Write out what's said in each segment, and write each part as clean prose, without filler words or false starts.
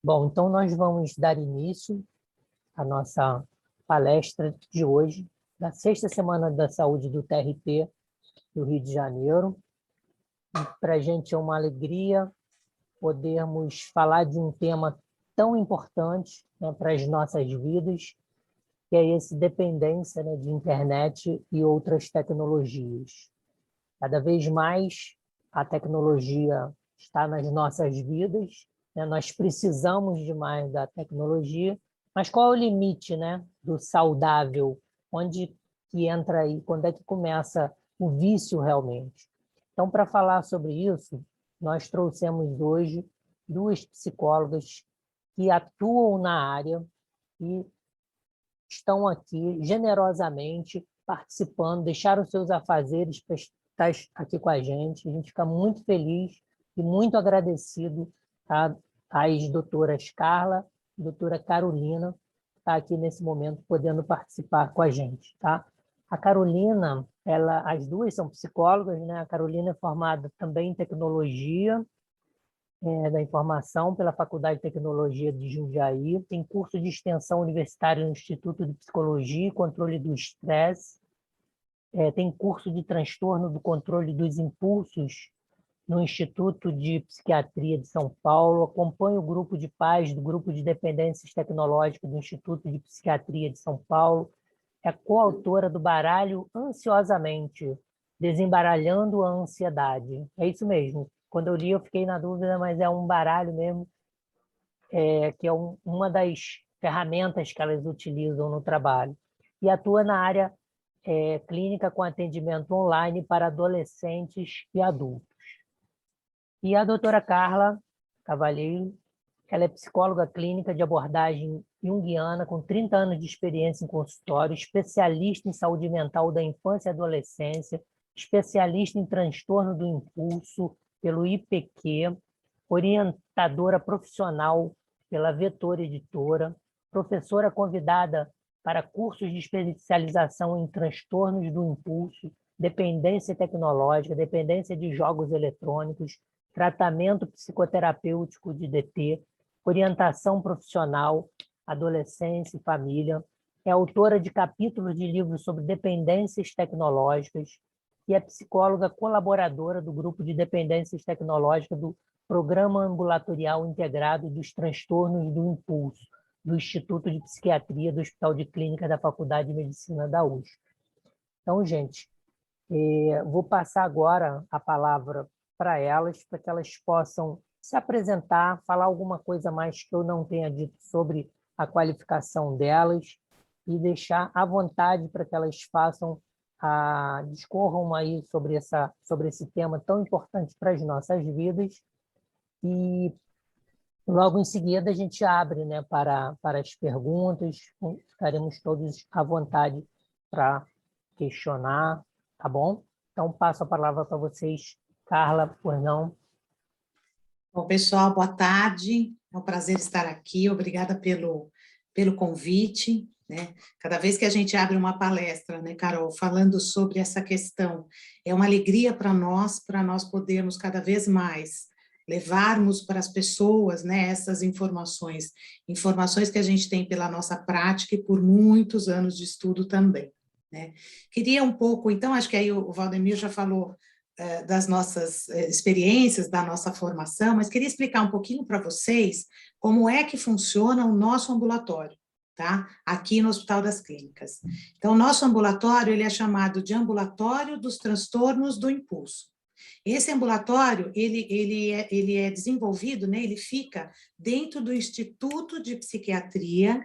Bom, então nós vamos dar início à nossa palestra de hoje, da sexta Semana da Saúde do TRT do Rio de Janeiro. Para a gente é uma alegria podermos falar de um tema tão importante, né, para as nossas vidas, que é esse dependência, né, de internet e outras tecnologias. Cada vez mais a tecnologia está nas nossas vidas, né? Nós precisamos demais da tecnologia, mas qual é o limite, né, do saudável? Onde que entra aí? Quando é que começa o vício realmente? Então, para falar sobre isso, nós trouxemos hoje duas psicólogas que atuam na área e estão aqui generosamente participando, deixaram seus afazeres para estar aqui com a gente. A gente fica muito feliz e muito agradecido às doutoras Carla e doutora Carolina, que está aqui nesse momento podendo participar com a gente. Tá? A Carolina, as duas são psicólogas, né? A Carolina é formada também em tecnologia, da informação pela Faculdade de Tecnologia de Jundiaí, tem curso de extensão universitária no Instituto de Psicologia e Controle do Estresse, tem curso de transtorno do controle dos impulsos no Instituto de Psiquiatria de São Paulo, acompanha o grupo de pais do Grupo de Dependências Tecnológicas do Instituto de Psiquiatria de São Paulo, é coautora do Baralho Ansiosamente, Desembaralhando a Ansiedade. É isso mesmo. Quando eu li, eu fiquei na dúvida, mas é um baralho mesmo, que é uma das ferramentas que elas utilizam no trabalho. E atua na área clínica com atendimento online para adolescentes e adultos. E a doutora Carla Cavalheiro, ela é psicóloga clínica de abordagem junguiana, com 30 anos de experiência em consultório, especialista em saúde mental da infância e adolescência, especialista em transtorno do impulso pelo IPQ, orientadora profissional pela Vetor Editora, professora convidada para cursos de especialização em transtornos do impulso, dependência tecnológica, dependência de jogos eletrônicos, tratamento psicoterapêutico de DT, orientação profissional, adolescência e família. É autora de capítulos de livros sobre dependências tecnológicas e é psicóloga colaboradora do grupo de dependências tecnológicas do Programa Ambulatorial Integrado dos Transtornos do Impulso, do Instituto de Psiquiatria do Hospital de Clínica da Faculdade de Medicina da USP. Então, gente, vou passar agora a palavra para elas, para que elas possam se apresentar, falar alguma coisa mais que eu não tenha dito sobre a qualificação delas e deixar à vontade para que elas façam, discorram aí sobre esse tema tão importante para as nossas vidas. E logo em seguida a gente abre, né, para as perguntas, ficaremos todos à vontade para questionar, tá bom? Então passo a palavra para vocês. Carla, por não. Bom, pessoal, boa tarde. É um prazer estar aqui. Obrigada pelo convite, né? Cada vez que a gente abre uma palestra, né, Carol, falando sobre essa questão, é uma alegria para nós podermos cada vez mais levarmos para as pessoas, né, essas informações que a gente tem pela nossa prática e por muitos anos de estudo também, né? Queria um pouco, então, acho que aí o Valdemir já falou das nossas experiências, da nossa formação, mas queria explicar um pouquinho para vocês como é que funciona o nosso ambulatório, tá? Aqui no Hospital das Clínicas. Então, o nosso ambulatório, ele é chamado de Ambulatório dos Transtornos do Impulso. Esse ambulatório, ele é desenvolvido, né, ele fica dentro do Instituto de Psiquiatria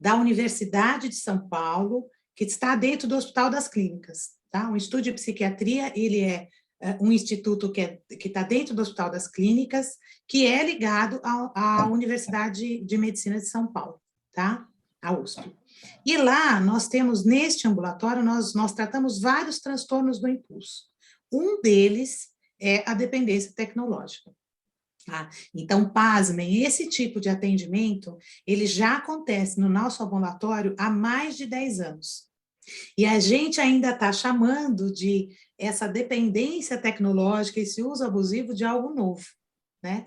da Universidade de São Paulo, que está dentro do Hospital das Clínicas, tá? O Instituto de Psiquiatria, ele é um instituto que está dentro do Hospital das Clínicas, que é ligado à Universidade de Medicina de São Paulo, tá? A USP. E lá, nós temos, neste ambulatório, nós tratamos vários transtornos do impulso. Um deles é a dependência tecnológica. Tá? Então, pasmem, esse tipo de atendimento, ele já acontece no nosso ambulatório há mais de 10 anos. E a gente ainda está chamando de essa dependência tecnológica, esse uso abusivo de algo novo, né?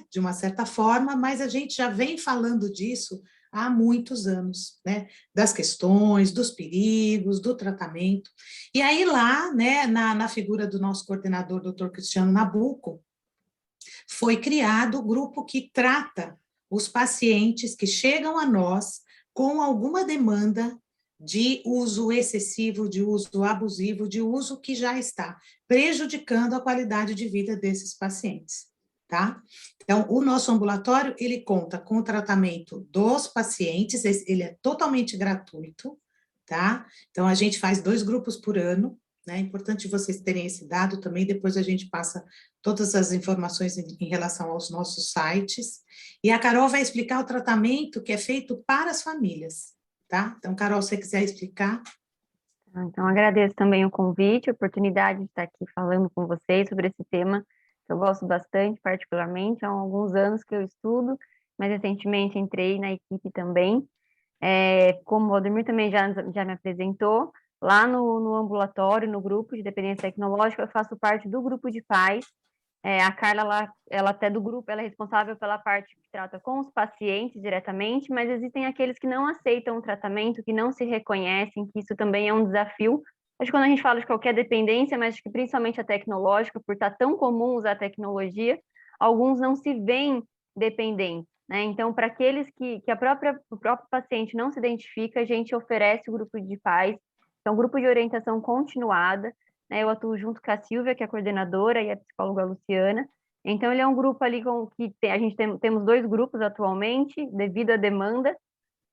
De uma certa forma, mas a gente já vem falando disso há muitos anos, né? Das questões, dos perigos, do tratamento. E aí lá, né, na figura do nosso coordenador, doutor Cristiano Nabuco, foi criado o grupo que trata os pacientes que chegam a nós com alguma demanda de uso excessivo, de uso abusivo, de uso que já está prejudicando a qualidade de vida desses pacientes, tá? Então, o nosso ambulatório, ele conta com o tratamento dos pacientes, ele é totalmente gratuito, tá? Então, a gente faz 2 grupos por ano, né? É importante vocês terem esse dado também, depois a gente passa todas as informações em relação aos nossos sites. E a Carol vai explicar o tratamento que é feito para as famílias, tá? Então, Carol, se você quiser explicar. Então, agradeço também o convite, a oportunidade de estar aqui falando com vocês sobre esse tema que eu gosto bastante, particularmente. Há alguns anos que eu estudo, mas recentemente entrei na equipe também. Como o Valdemir também já me apresentou, lá no ambulatório, no grupo de dependência tecnológica, eu faço parte do grupo de pais. A Carla, ela até do grupo, ela é responsável pela parte que trata com os pacientes diretamente, mas existem aqueles que não aceitam o tratamento, que não se reconhecem, que isso também é um desafio. Acho que quando a gente fala de qualquer dependência, mas acho que principalmente a tecnológica, por estar tão comum usar a tecnologia, alguns não se veem dependentes, né? Então, para aqueles que o próprio paciente não se identifica, a gente oferece o grupo de pais, então, grupo de orientação continuada, né? Eu atuo junto com a Silvia, que é a coordenadora, e a psicóloga Luciana. Então, ele é um grupo ali a gente temos 2 grupos atualmente, devido à demanda,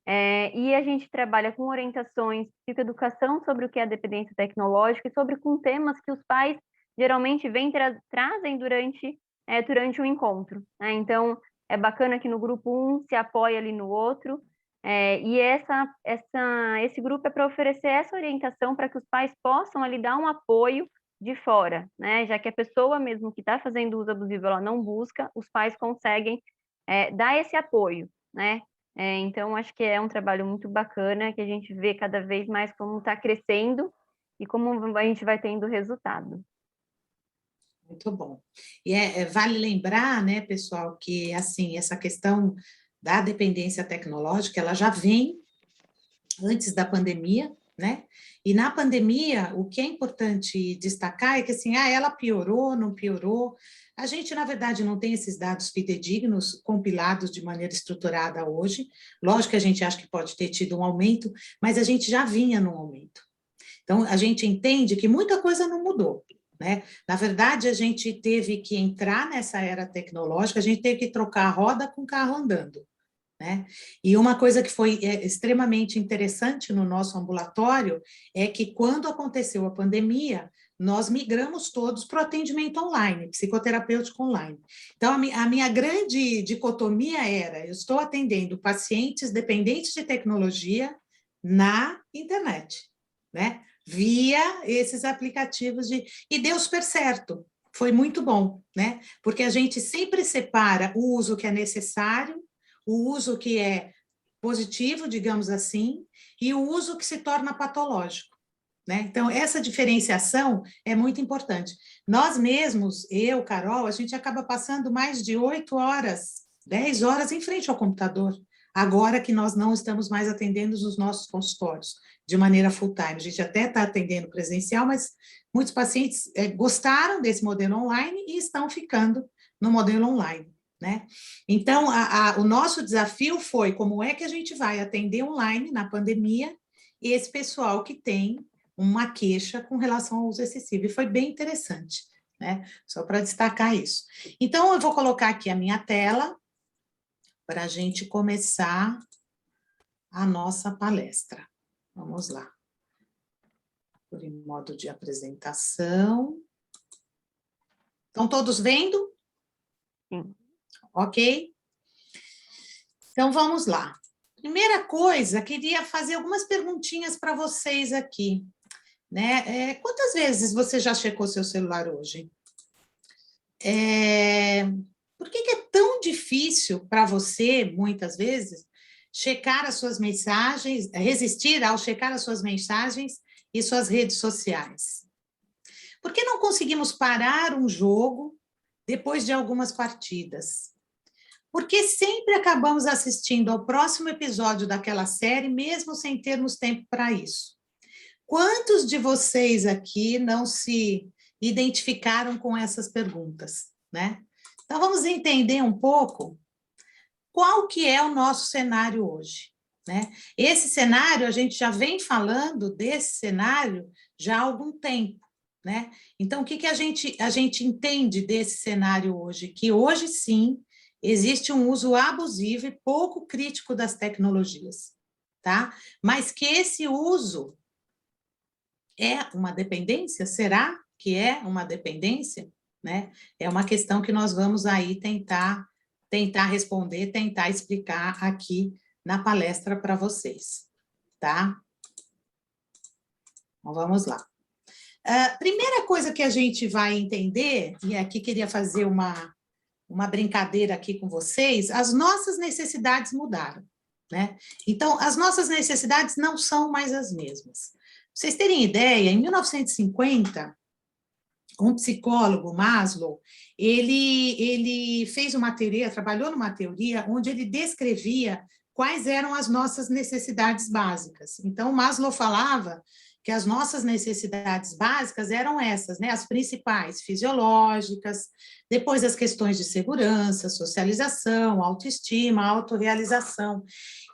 e a gente trabalha com orientações, psicoeducação sobre o que é a dependência tecnológica e sobre com temas que os pais geralmente trazem durante o encontro, né? Então, é bacana que no grupo um se apoia ali no outro, e esse grupo é para oferecer essa orientação para que os pais possam ali dar um apoio de fora, né? Já que a pessoa mesmo que está fazendo uso abusivo, ela não busca, os pais conseguem dar esse apoio, né? Então, acho que é um trabalho muito bacana, que a gente vê cada vez mais como está crescendo e como a gente vai tendo resultado. Muito bom. E vale lembrar, né, pessoal, que assim, essa questão da dependência tecnológica, ela já vem antes da pandemia, né? E na pandemia, o que é importante destacar é que assim, ela piorou, não piorou. A gente, na verdade, não tem esses dados fidedignos compilados de maneira estruturada hoje. Lógico que a gente acha que pode ter tido um aumento, mas a gente já vinha num aumento. Então, a gente entende que muita coisa não mudou, né? Na verdade, a gente teve que entrar nessa era tecnológica, a gente teve que trocar a roda com o carro andando, né? E uma coisa que foi extremamente interessante no nosso ambulatório é que, quando aconteceu a pandemia, nós migramos todos para o atendimento online, psicoterapêutico online. Então, a minha grande dicotomia era: eu estou atendendo pacientes dependentes de tecnologia na internet, né? Via esses aplicativos e deu super certo. Foi muito bom, né? Porque a gente sempre separa o uso que é necessário, o uso que é positivo, digamos assim, e o uso que se torna patológico, né? Então, essa diferenciação é muito importante. Nós mesmos, eu, Carol, a gente acaba passando mais de 8 horas, 10 horas em frente ao computador, agora que nós não estamos mais atendendo os nossos consultórios de maneira full-time. A gente até está atendendo presencial, mas muitos pacientes gostaram desse modelo online e estão ficando no modelo online, né? Então, o nosso desafio foi como é que a gente vai atender online na pandemia esse pessoal que tem uma queixa com relação ao uso excessivo, e foi bem interessante, né? Só para destacar isso. Então, eu vou colocar aqui a minha tela para a gente começar a nossa palestra. Vamos lá. Por em modo de apresentação. Estão todos vendo? Sim. Ok? Então, vamos lá. Primeira coisa, queria fazer algumas perguntinhas para vocês aqui, né? Quantas vezes você já checou seu celular hoje? Por que é tão difícil para você, muitas vezes, checar as suas mensagens, resistir ao checar as suas mensagens e suas redes sociais? Por que não conseguimos parar um jogo depois de algumas partidas? Porque sempre acabamos assistindo ao próximo episódio daquela série, mesmo sem termos tempo para isso. Quantos de vocês aqui não se identificaram com essas perguntas, né? Então, vamos entender um pouco qual que é o nosso cenário hoje, né? Esse cenário, a gente já vem falando desse cenário já há algum tempo, né? Então, o que a gente entende desse cenário hoje? Que hoje, sim, existe um uso abusivo e pouco crítico das tecnologias, tá? Mas que esse uso é uma dependência? Será que é uma dependência? Né? É uma questão que nós vamos aí tentar responder, tentar explicar aqui na palestra para vocês, tá? Então, vamos lá. Primeira coisa que a gente vai entender, e aqui queria fazer uma brincadeira aqui com vocês, as nossas necessidades mudaram, né? Então, as nossas necessidades não são mais as mesmas. Pra vocês terem ideia, em 1950, um psicólogo, Maslow, ele fez uma teoria, trabalhou numa teoria onde ele descrevia quais eram as nossas necessidades básicas. Então, Maslow falava que as nossas necessidades básicas eram essas, né? As principais, fisiológicas, depois as questões de segurança, socialização, autoestima, autorrealização.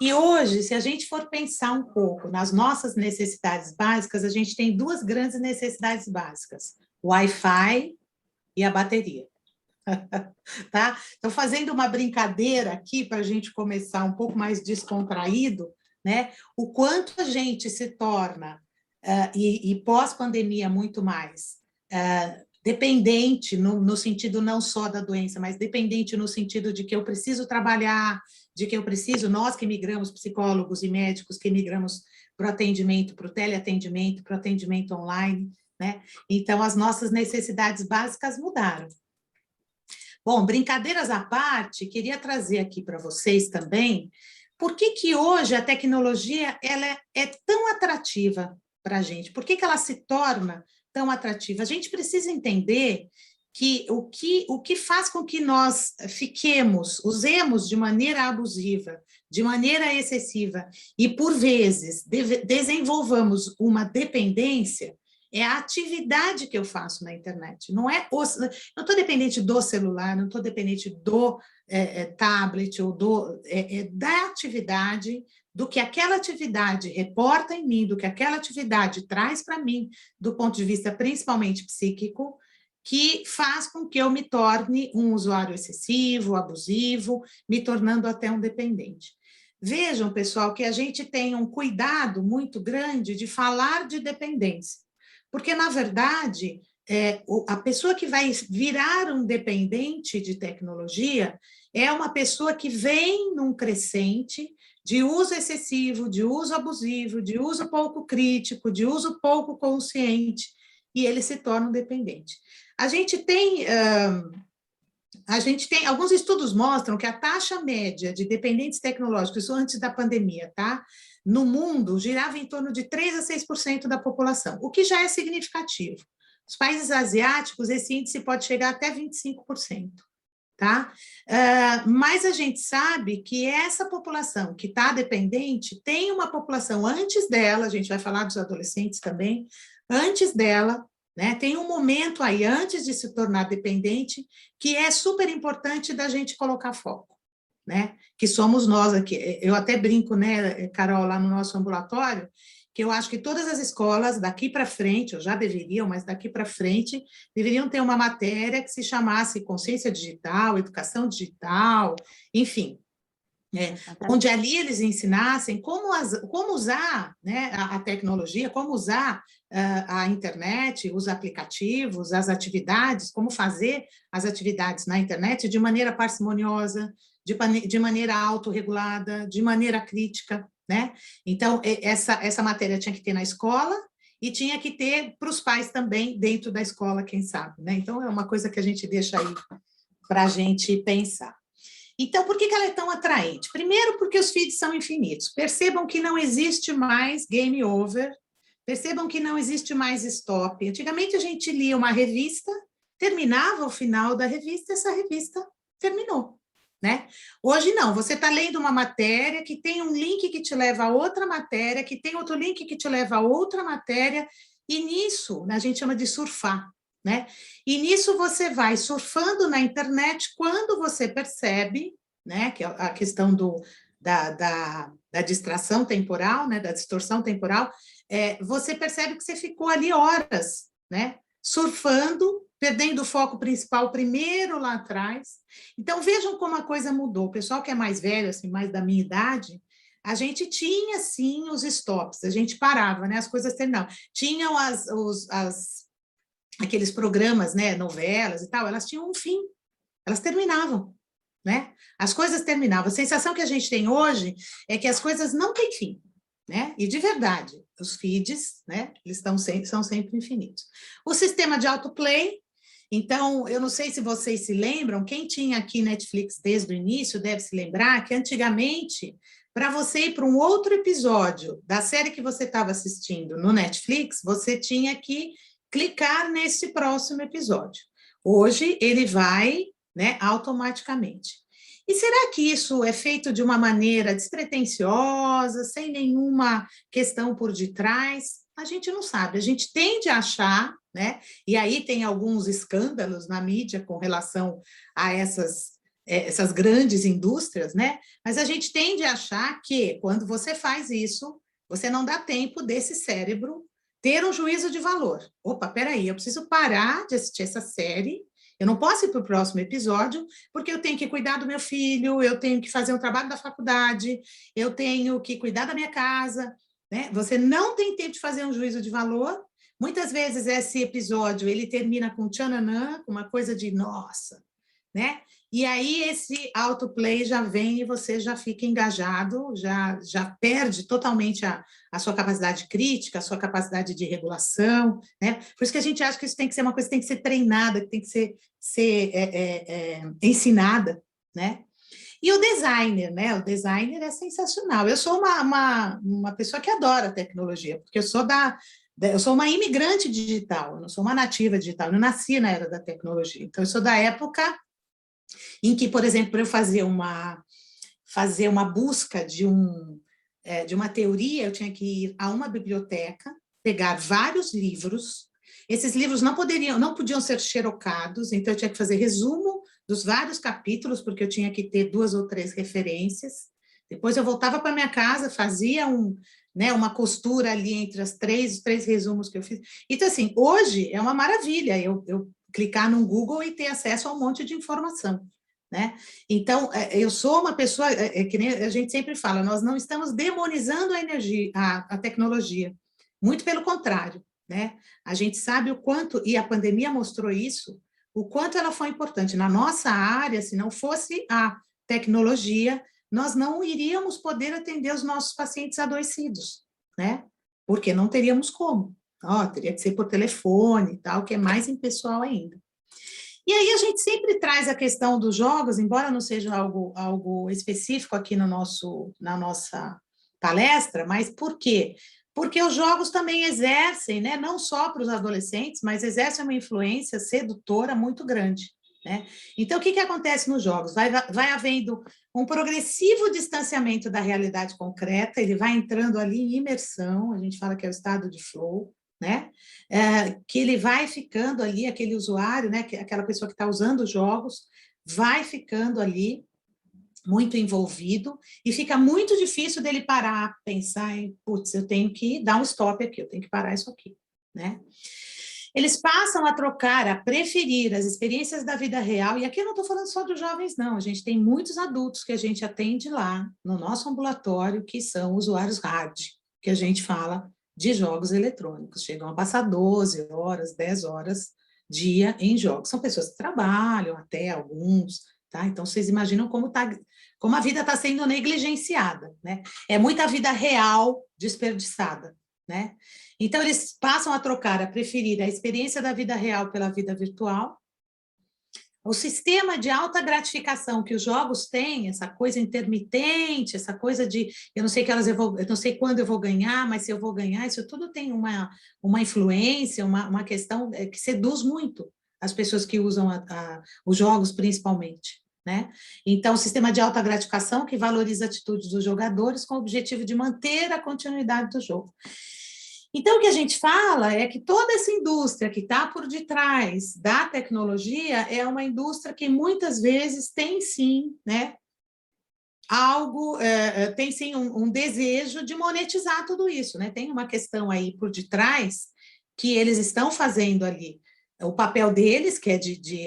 E hoje, se a gente for pensar um pouco nas nossas necessidades básicas, a gente tem duas grandes necessidades básicas: o Wi-Fi e a bateria. Tá? Então, fazendo uma brincadeira aqui para a gente começar um pouco mais descontraído, né? O quanto a gente se torna e pós-pandemia muito mais, dependente, no sentido não só da doença, mas dependente no sentido de que eu preciso trabalhar, de que eu preciso, nós que migramos, psicólogos e médicos que migramos para o atendimento, para o teleatendimento, para o atendimento online, né? Então, as nossas necessidades básicas mudaram. Bom, brincadeiras à parte, queria trazer aqui para vocês também, por que hoje a tecnologia ela é tão atrativa para a gente? Por que ela se torna tão atrativa? A gente precisa entender que o que faz com que nós usemos de maneira abusiva, de maneira excessiva, e, por vezes, desenvolvamos uma dependência, é a atividade que eu faço na internet. Não estou dependente do celular, não estou dependente do tablet, ou da atividade, do que aquela atividade reporta em mim, do que aquela atividade traz para mim, do ponto de vista principalmente psíquico, que faz com que eu me torne um usuário excessivo, abusivo, me tornando até um dependente. Vejam, pessoal, que a gente tem um cuidado muito grande de falar de dependência, porque, na verdade, a pessoa que vai virar um dependente de tecnologia é uma pessoa que vem num crescente de uso excessivo, de uso abusivo, de uso pouco crítico, de uso pouco consciente, e ele se torna um dependente. A gente tem alguns estudos mostram que a taxa média de dependentes tecnológicos, isso antes da pandemia, tá? No mundo, girava em torno de 3% a 6% da população, o que já é significativo. Os países asiáticos, esse índice pode chegar até 25%. Tá? Mas a gente sabe que essa população que está dependente tem uma população antes dela, a gente vai falar dos adolescentes também, antes dela, né? Tem um momento aí, antes de se tornar dependente, que é super importante da gente colocar foco, né? Que somos nós aqui. Eu até brinco, né, Carol, lá no nosso ambulatório, que eu acho que todas as escolas daqui para frente, ou já deveriam, mas daqui para frente, deveriam ter uma matéria que se chamasse consciência digital, educação digital, enfim, onde ali eles ensinassem como usar, né, a tecnologia, como usar a internet, os aplicativos, as atividades, como fazer as atividades na internet de maneira parcimoniosa, de maneira autorregulada, de maneira crítica, né? Então, essa matéria tinha que ter na escola e tinha que ter para os pais também dentro da escola, quem sabe, né? Então, é uma coisa que a gente deixa aí para a gente pensar. Então, por que ela é tão atraente? Primeiro, porque os feeds são infinitos. Percebam que não existe mais game over, percebam que não existe mais stop. Antigamente, a gente lia uma revista, terminava o final da revista, essa revista terminou, né? Hoje não, você está lendo uma matéria que tem um link que te leva a outra matéria, que tem outro link que te leva a outra matéria, e nisso a gente chama de surfar, né? E nisso você vai surfando na internet quando você percebe, né, que é a questão da distração temporal, né, da distorção temporal, você percebe que você ficou ali horas, né, surfando, perdendo o foco principal primeiro lá atrás. Então, vejam como a coisa mudou. O pessoal que é mais velho, assim, mais da minha idade, a gente tinha, sim, os stops, a gente parava, né, as coisas terminavam. Tinham aqueles programas, né, novelas e tal, elas tinham um fim, elas terminavam, né? As coisas terminavam. A sensação que a gente tem hoje é que as coisas não têm fim, né? E de verdade, os feeds, né, eles são sempre infinitos. O sistema de autoplay, então, eu não sei se vocês se lembram, quem tinha aqui Netflix desde o início deve se lembrar que antigamente, para você ir para um outro episódio da série que você estava assistindo no Netflix, você tinha que clicar nesse próximo episódio. Hoje, ele vai, né, automaticamente. E será que isso é feito de uma maneira despretensiosa, sem nenhuma questão por detrás? A gente não sabe, a gente tende a achar, né? E aí tem alguns escândalos na mídia com relação a essas grandes indústrias, né? Mas a gente tende a achar que quando você faz isso, você não dá tempo desse cérebro ter um juízo de valor. Opa, peraí, eu preciso parar de assistir essa série, eu não posso ir para o próximo episódio, porque eu tenho que cuidar do meu filho, eu tenho que fazer um trabalho da faculdade, eu tenho que cuidar da minha casa, né? Você não tem tempo de fazer um juízo de valor. Muitas vezes esse episódio, ele termina com tchananã, com uma coisa de nossa, né? E aí esse autoplay já vem e você já fica engajado, já perde totalmente a sua capacidade crítica, a sua capacidade de regulação, né? Por isso que a gente acha que isso tem que ser uma coisa que tem que ser treinada, que tem que ser ensinada, né? E o designer, né? O designer é sensacional. Eu sou uma pessoa que adora tecnologia, porque eu sou uma imigrante digital, eu não sou uma nativa digital, eu não nasci na era da tecnologia. Então, eu sou da época em que, por exemplo, para eu fazer uma busca de uma teoria, eu tinha que ir a uma biblioteca, pegar vários livros. Esses livros não podiam ser xerocados, então eu tinha que fazer resumo dos vários capítulos, porque eu tinha que ter 2 ou 3 referências. Depois eu voltava para minha casa, fazia uma costura ali entre os três resumos que eu fiz. Então, assim, hoje é uma maravilha eu clicar no Google e ter acesso a um monte de informação, né? Então, eu sou uma pessoa, que nem a gente sempre fala, nós não estamos demonizando a energia, a tecnologia, muito pelo contrário, né? A gente sabe o quanto, e a pandemia mostrou isso, o quanto ela foi importante. Na nossa área, se não fosse a tecnologia, nós não iríamos poder atender os nossos pacientes adoecidos, né? Porque não teríamos como. Teria que ser por telefone e tal, que é mais impessoal ainda. E aí a gente sempre traz a questão dos jogos, embora não seja algo específico aqui na nossa palestra, mas por quê? Porque os jogos também exercem, né, não só para os adolescentes, mas exercem uma influência sedutora muito grande, né? Então, o que acontece nos jogos? Vai havendo um progressivo distanciamento da realidade concreta, ele vai entrando ali em imersão, a gente fala que é o estado de flow, né? Que ele vai ficando ali, aquele usuário, né, aquela pessoa que está usando os jogos, vai ficando ali muito envolvido e fica muito difícil dele parar, pensar em, putz, eu tenho que dar um stop aqui, eu tenho que parar isso aqui, né? Eles passam a trocar, a preferir as experiências da vida real, e aqui eu não estou falando só dos jovens, não, a gente tem muitos adultos que a gente atende lá, no nosso ambulatório, que são usuários hard, que a gente fala de jogos eletrônicos, chegam a passar 12 horas, 10 horas dia em jogos. São pessoas que trabalham até alguns, tá? Então, vocês imaginam como a vida está sendo negligenciada, né? É muita vida real desperdiçada, né? Então, eles passam a trocar, a preferir a experiência da vida real pela vida virtual. O sistema de alta gratificação que os jogos têm, essa coisa intermitente, essa coisa de eu não sei eu não sei quando eu vou ganhar, mas se eu vou ganhar, isso tudo tem uma influência, uma questão que seduz muito as pessoas que usam os jogos principalmente, né? Então, o sistema de alta gratificação que valoriza a atitude dos jogadores com o objetivo de manter a continuidade do jogo. Então, o que a gente fala é que toda essa indústria que está por detrás da tecnologia é uma indústria que muitas vezes tem sim, né, tem sim um desejo de monetizar tudo isso, né? Tem uma questão aí por detrás que eles estão fazendo ali. O papel deles, que é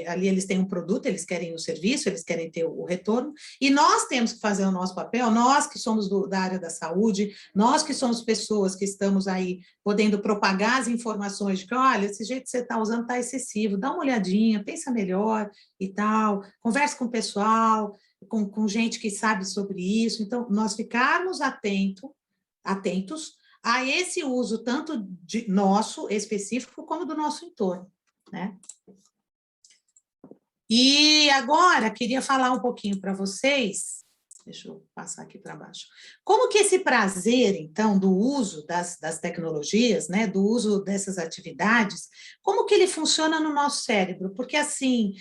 ali eles têm um produto, eles querem o serviço, eles querem ter o retorno, e nós temos que fazer o nosso papel, nós que somos da área da saúde, nós que somos pessoas que estamos aí podendo propagar as informações de que, olha, esse jeito que você está usando está excessivo, dá uma olhadinha, pensa melhor e tal, converse com o pessoal, com gente que sabe sobre isso. Então, nós ficarmos atentos a esse uso tanto nosso específico como do nosso entorno, né? E agora, queria falar um pouquinho para vocês, deixa eu passar aqui para baixo, como que esse prazer, então, do uso das tecnologias, né, do uso dessas atividades, como que ele funciona no nosso cérebro? Porque assim,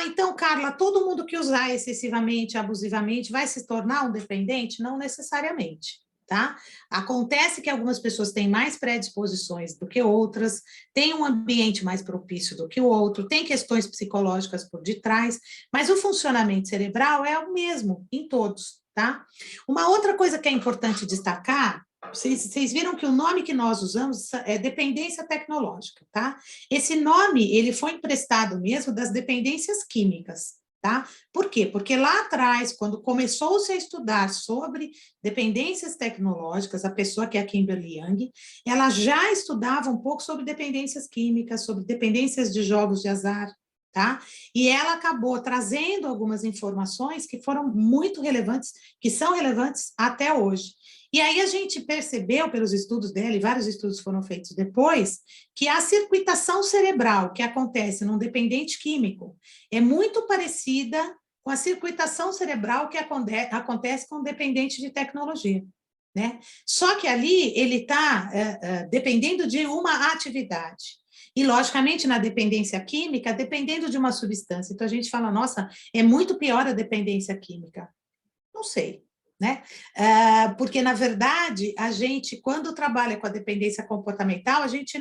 então, Carla, todo mundo que usar excessivamente, abusivamente, vai se tornar um dependente? Não necessariamente. Tá? Acontece que algumas pessoas têm mais predisposições do que outras, têm um ambiente mais propício do que o outro, tem questões psicológicas por detrás, mas o funcionamento cerebral é o mesmo em todos, tá? Uma outra coisa que é importante destacar, vocês viram que o nome que nós usamos é dependência tecnológica, tá? Esse nome, ele foi emprestado mesmo das dependências químicas, tá? Por quê? Porque lá atrás, quando começou-se a estudar sobre dependências tecnológicas, a pessoa que é a Kimberly Young, ela já estudava um pouco sobre dependências químicas, sobre dependências de jogos de azar, tá? E ela acabou trazendo algumas informações que foram muito relevantes, que são relevantes até hoje. E aí a gente percebeu, pelos estudos dela, e vários estudos foram feitos depois, que a circuitação cerebral que acontece num dependente químico é muito parecida com a circuitação cerebral que acontece com um dependente de tecnologia, né? Só que ali ele está dependendo de uma atividade. E, logicamente, na dependência química, dependendo de uma substância. Então, a gente fala, nossa, é muito pior a dependência química. Não sei, né? Porque, na verdade, a gente, quando trabalha com a dependência comportamental, a gente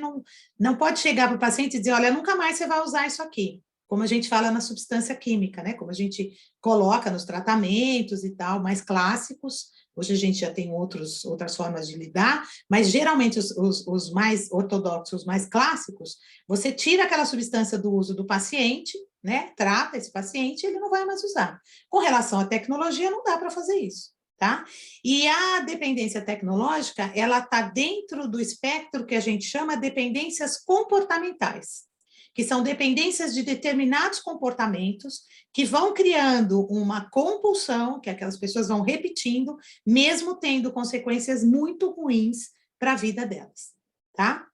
não pode chegar para o paciente e dizer, olha, nunca mais você vai usar isso aqui, como a gente fala na substância química, né? Como a gente coloca nos tratamentos e tal, mais clássicos. Hoje a gente já tem outras formas de lidar, mas geralmente os mais ortodoxos, os mais clássicos, você tira aquela substância do uso do paciente, né? Trata esse paciente, ele não vai mais usar. Com relação à tecnologia, não dá para fazer isso. Tá? E a dependência tecnológica, ela está dentro do espectro que a gente chama de dependências comportamentais, que são dependências de determinados comportamentos que vão criando uma compulsão, que aquelas pessoas vão repetindo, mesmo tendo consequências muito ruins para a vida delas, tá?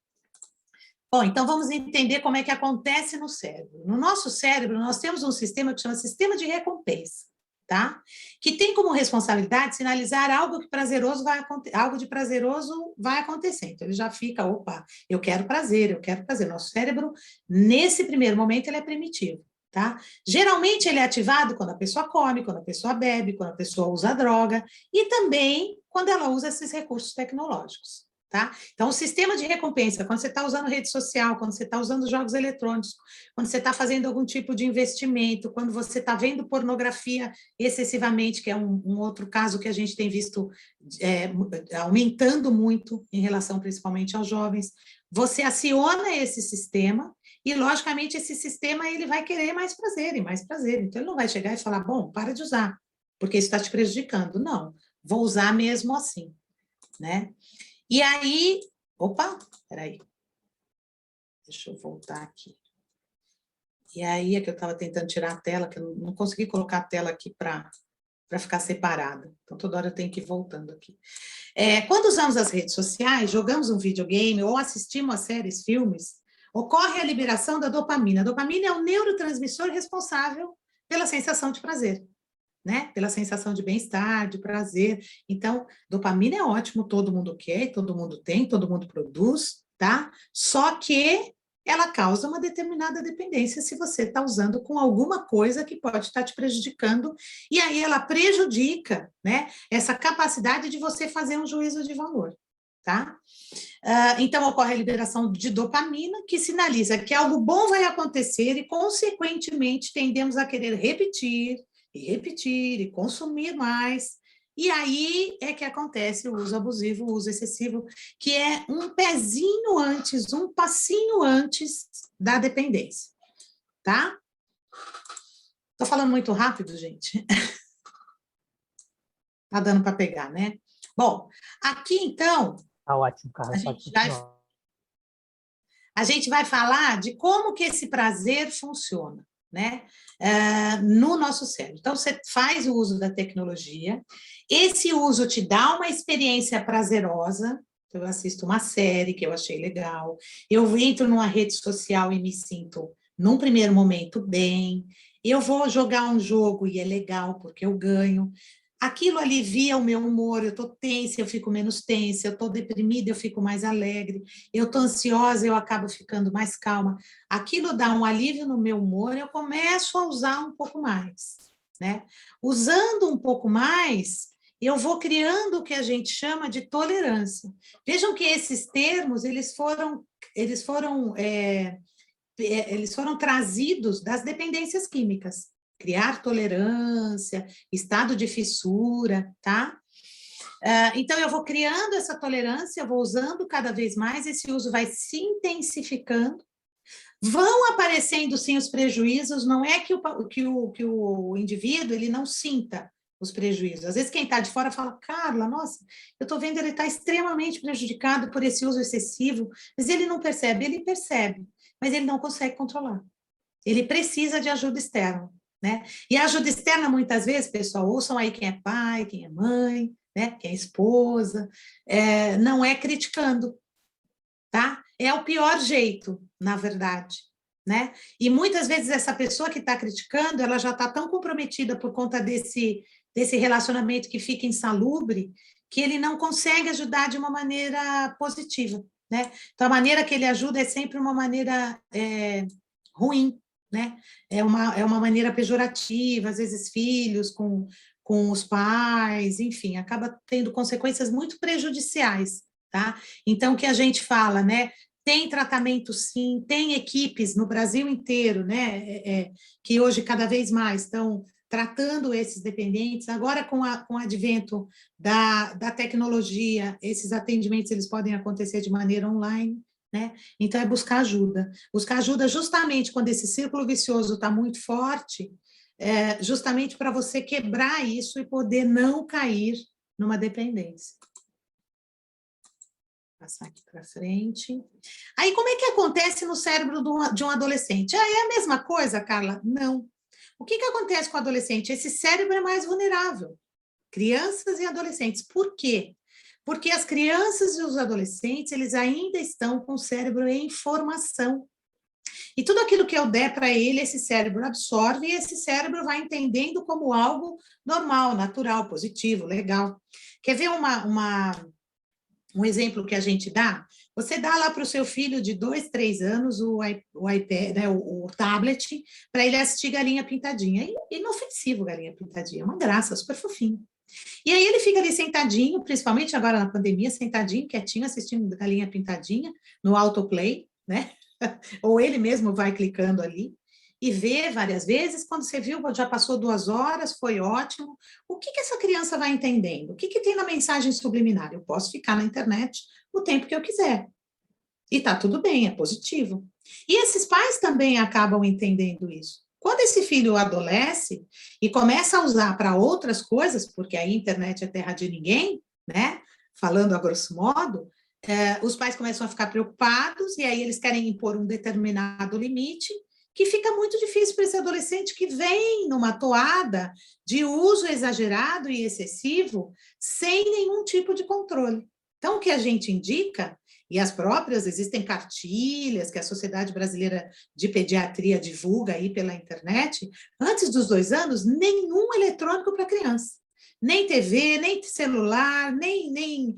Bom, então vamos entender como é que acontece no cérebro. No nosso cérebro, nós temos um sistema que chama sistema de recompensa, tá? Que tem como responsabilidade sinalizar algo de prazeroso vai acontecer. Então, ele já fica, opa, eu quero prazer. Nosso cérebro, nesse primeiro momento, ele é primitivo, tá? Geralmente, ele é ativado quando a pessoa come, quando a pessoa bebe, quando a pessoa usa droga e também quando ela usa esses recursos tecnológicos. Tá? Então, o sistema de recompensa, quando você está usando rede social, quando você está usando jogos eletrônicos, quando você está fazendo algum tipo de investimento, quando você está vendo pornografia excessivamente, que é um outro caso que a gente tem visto aumentando muito em relação principalmente aos jovens, você aciona esse sistema e, logicamente, esse sistema ele vai querer mais prazer e mais prazer. Então, ele não vai chegar e falar, bom, para de usar, porque isso está te prejudicando. Não, vou usar mesmo assim, né? E aí, opa, peraí, deixa eu voltar aqui. E aí é que eu estava tentando tirar a tela, que eu não consegui colocar a tela aqui para ficar separada. Então, toda hora eu tenho que ir voltando aqui. Quando usamos as redes sociais, jogamos um videogame ou assistimos a séries, filmes, ocorre a liberação da dopamina. A dopamina é o neurotransmissor responsável pela sensação de prazer, né? Pela sensação de bem-estar, de prazer. Então, dopamina é ótimo, todo mundo quer, todo mundo tem, todo mundo produz, tá? Só que ela causa uma determinada dependência se você está usando com alguma coisa que pode estar te prejudicando, e aí ela prejudica, né, essa capacidade de você fazer um juízo de valor, tá? Então, ocorre a liberação de dopamina, que sinaliza que algo bom vai acontecer e, consequentemente, tendemos a querer repetir, e consumir mais. E aí é que acontece o uso abusivo, o uso excessivo, que é um pezinho antes, um passinho antes da dependência, tá? Tô falando muito rápido, gente? Tá dando para pegar, né? Bom, aqui, então, Tá ótimo, Carla. a gente vai falar de como que esse prazer funciona, né? No nosso cérebro. Então, você faz o uso da tecnologia, esse uso te dá uma experiência prazerosa. Eu assisto uma série que eu achei legal, eu entro numa rede social e me sinto, num primeiro momento, bem, eu vou jogar um jogo e é legal porque eu ganho. Aquilo alivia o meu humor, eu estou tensa, eu fico menos tensa, eu estou deprimida, eu fico mais alegre, eu estou ansiosa, eu acabo ficando mais calma. Aquilo dá um alívio no meu humor, eu começo a usar um pouco mais, né? Usando um pouco mais, eu vou criando o que a gente chama de tolerância. Vejam que esses termos, eles foram trazidos das dependências químicas. Criar tolerância, estado de fissura, tá? Então, eu vou criando essa tolerância, vou usando cada vez mais, esse uso vai se intensificando, vão aparecendo, sim, os prejuízos, não é que o indivíduo ele não sinta os prejuízos. Às vezes, quem está de fora fala, Carla, nossa, eu estou vendo ele está extremamente prejudicado por esse uso excessivo, mas ele não percebe, ele percebe, mas ele não consegue controlar. Ele precisa de ajuda externa. Né? E a ajuda externa, muitas vezes, pessoal, ouçam aí quem é pai, quem é mãe, né? Quem é esposa, não é criticando, tá? É o pior jeito, na verdade, né? E muitas vezes essa pessoa que está criticando, ela já está tão comprometida por conta desse relacionamento que fica insalubre, que ele não consegue ajudar de uma maneira positiva, né? Então, a maneira que ele ajuda é sempre uma maneira ruim, né? É uma maneira pejorativa, às vezes filhos com os pais, enfim, acaba tendo consequências muito prejudiciais, tá? Então, o que a gente fala, né? Tem tratamento, sim, tem equipes no Brasil inteiro, né? Que hoje, cada vez mais, estão tratando esses dependentes. Agora, com o advento da tecnologia, esses atendimentos eles podem acontecer de maneira online, né? Então, é buscar ajuda justamente quando esse círculo vicioso está muito forte, justamente para você quebrar isso e poder não cair numa dependência. Vou passar aqui para frente. Aí, como é que acontece no cérebro de um adolescente? É a mesma coisa, Carla? Não. O que acontece com o adolescente? Esse cérebro é mais vulnerável. Crianças e adolescentes. Por quê? Porque as crianças e os adolescentes, eles ainda estão com o cérebro em formação. E tudo aquilo que eu der para ele, esse cérebro absorve e esse cérebro vai entendendo como algo normal, natural, positivo, legal. Quer ver um exemplo que a gente dá? Você dá lá para o seu filho de 2, 3 anos o iPad, né, o tablet, para ele assistir Galinha Pintadinha. É inofensivo Galinha Pintadinha, é uma graça, super fofinho. E aí ele fica ali sentadinho, principalmente agora na pandemia, sentadinho, quietinho, assistindo Galinha Pintadinha, no autoplay, né? Ou ele mesmo vai clicando ali, e vê várias vezes, quando você viu, já passou 2 horas, foi ótimo. O que essa criança vai entendendo? O que tem na mensagem subliminar? Eu posso ficar na internet o tempo que eu quiser. E tá tudo bem, é positivo. E esses pais também acabam entendendo isso. Quando esse filho adolesce e começa a usar para outras coisas, porque a internet é terra de ninguém, né? Falando a grosso modo, os pais começam a ficar preocupados e aí eles querem impor um determinado limite, que fica muito difícil para esse adolescente que vem numa toada de uso exagerado e excessivo, sem nenhum tipo de controle. Então, o que a gente indica, e as próprias, existem cartilhas que a Sociedade Brasileira de Pediatria divulga aí pela internet, antes dos 2 anos, nenhum eletrônico para criança. Nem TV, nem celular, nem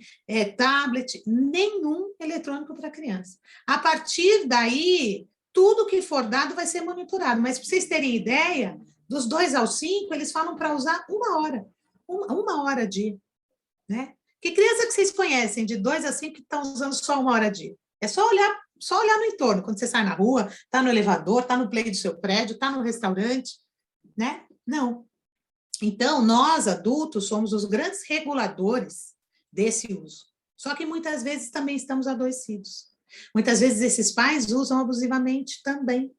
tablet, nenhum eletrônico para criança. A partir daí, tudo que for dado vai ser monitorado. Mas, para vocês terem ideia, dos 2 aos 5, eles falam para usar 1 hora. Uma hora dia. Né? Que criança que vocês conhecem de 2 a 5 que estão usando só 1 hora dia? É só olhar no entorno, quando você sai na rua, está no elevador, está no play do seu prédio, está no restaurante, né? Não. Então, nós, adultos, somos os grandes reguladores desse uso. Só que muitas vezes também estamos adoecidos. Muitas vezes esses pais usam abusivamente também,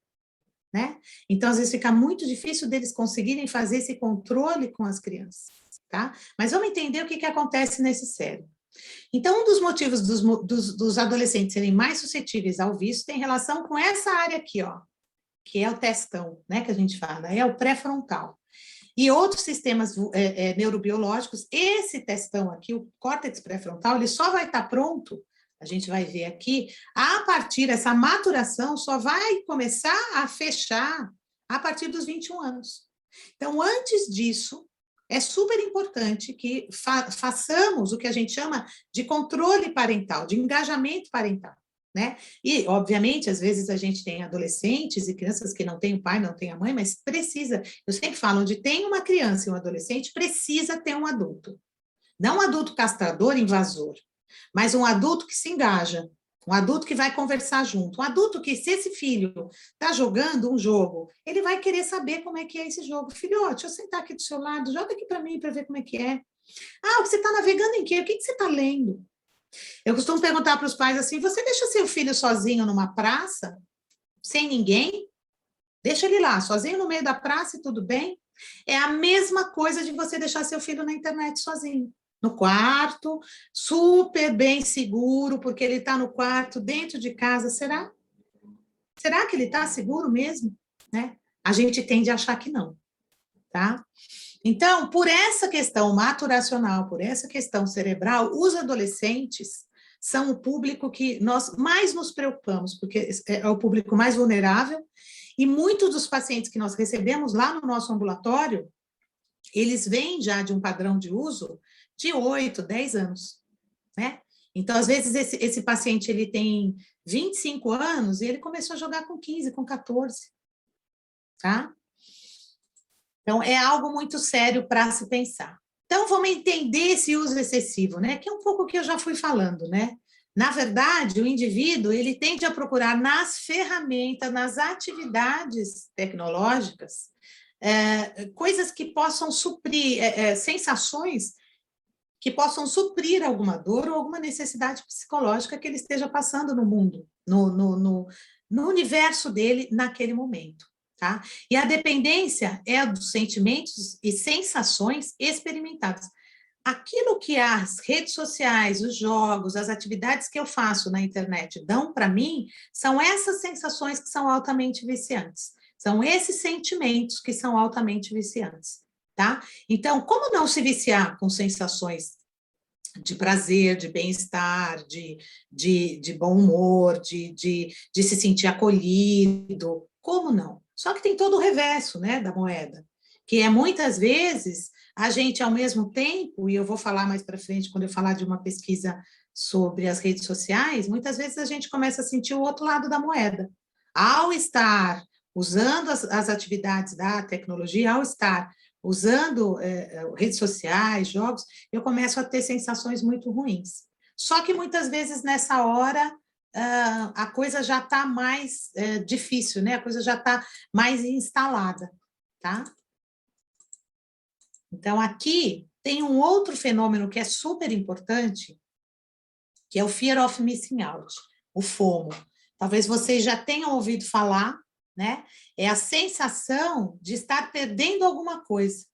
né? Então, às vezes fica muito difícil deles conseguirem fazer esse controle com as crianças, tá? Mas vamos entender o que acontece nesse cérebro. Então, um dos motivos dos adolescentes serem mais suscetíveis ao vício tem relação com essa área aqui, ó, que é o testão, né, que a gente fala, é o pré-frontal. E outros sistemas neurobiológicos, esse testão aqui, o córtex pré-frontal, ele só vai estar pronto, a gente vai ver aqui, a partir dessa maturação, só vai começar a fechar a partir dos 21 anos. Então, antes disso, é super importante que façamos o que a gente chama de controle parental, de engajamento parental, né? E, obviamente, às vezes a gente tem adolescentes e crianças que não têm o pai, não têm a mãe, mas precisa, eu sempre falo, onde tem uma criança e um adolescente, precisa ter um adulto. Não um adulto castrador, invasor, mas um adulto que se engaja, um adulto que vai conversar junto, um adulto que, se esse filho está jogando um jogo, ele vai querer saber como é que é esse jogo. Filhote, deixa eu sentar aqui do seu lado, joga aqui para mim para ver como é que é. Ah, você está navegando em quê? O que você está lendo? Eu costumo perguntar para os pais assim, você deixa seu filho sozinho numa praça, sem ninguém? Deixa ele lá, sozinho no meio da praça e tudo bem? É a mesma coisa de você deixar seu filho na internet sozinho. No quarto, super bem seguro, porque ele está no quarto, dentro de casa, será? Será que ele está seguro mesmo? Né? A gente tende a achar que não, tá? Então, por essa questão maturacional, por essa questão cerebral, os adolescentes são o público que nós mais nos preocupamos, porque é o público mais vulnerável, e muitos dos pacientes que nós recebemos lá no nosso ambulatório, eles vêm já de um padrão de uso de 8, 10 anos, né? Então, às vezes, esse paciente, ele tem 25 anos e ele começou a jogar com 15, com 14, tá? Então, é algo muito sério para se pensar. Então, vamos entender esse uso excessivo, né? Que é um pouco o que eu já fui falando, né? Na verdade, o indivíduo, ele tende a procurar nas ferramentas, nas atividades tecnológicas, coisas que possam suprir, sensações que possam suprir alguma dor ou alguma necessidade psicológica que ele esteja passando no mundo, no universo dele naquele momento, tá? E a dependência é dos sentimentos e sensações experimentadas. Aquilo que as redes sociais, os jogos, as atividades que eu faço na internet dão para mim, são essas sensações que são altamente viciantes. São esses sentimentos que são altamente viciantes, tá? Então, como não se viciar com sensações de prazer, de bem-estar, de bom humor, de se sentir acolhido? Como não? Só que tem todo o reverso, né, da moeda, que é muitas vezes a gente, ao mesmo tempo, e eu vou falar mais para frente quando eu falar de uma pesquisa sobre as redes sociais, muitas vezes a gente começa a sentir o outro lado da moeda. Ao estar usando as atividades da tecnologia, ao estar usando redes sociais, jogos, eu começo a ter sensações muito ruins. Só que muitas vezes nessa hora a coisa já está mais difícil, né? A coisa já está mais instalada, tá? Então, aqui tem um outro fenômeno que é super importante, que é o Fear of Missing Out, o FOMO. Talvez vocês já tenham ouvido falar, né? É a sensação de estar perdendo alguma coisa,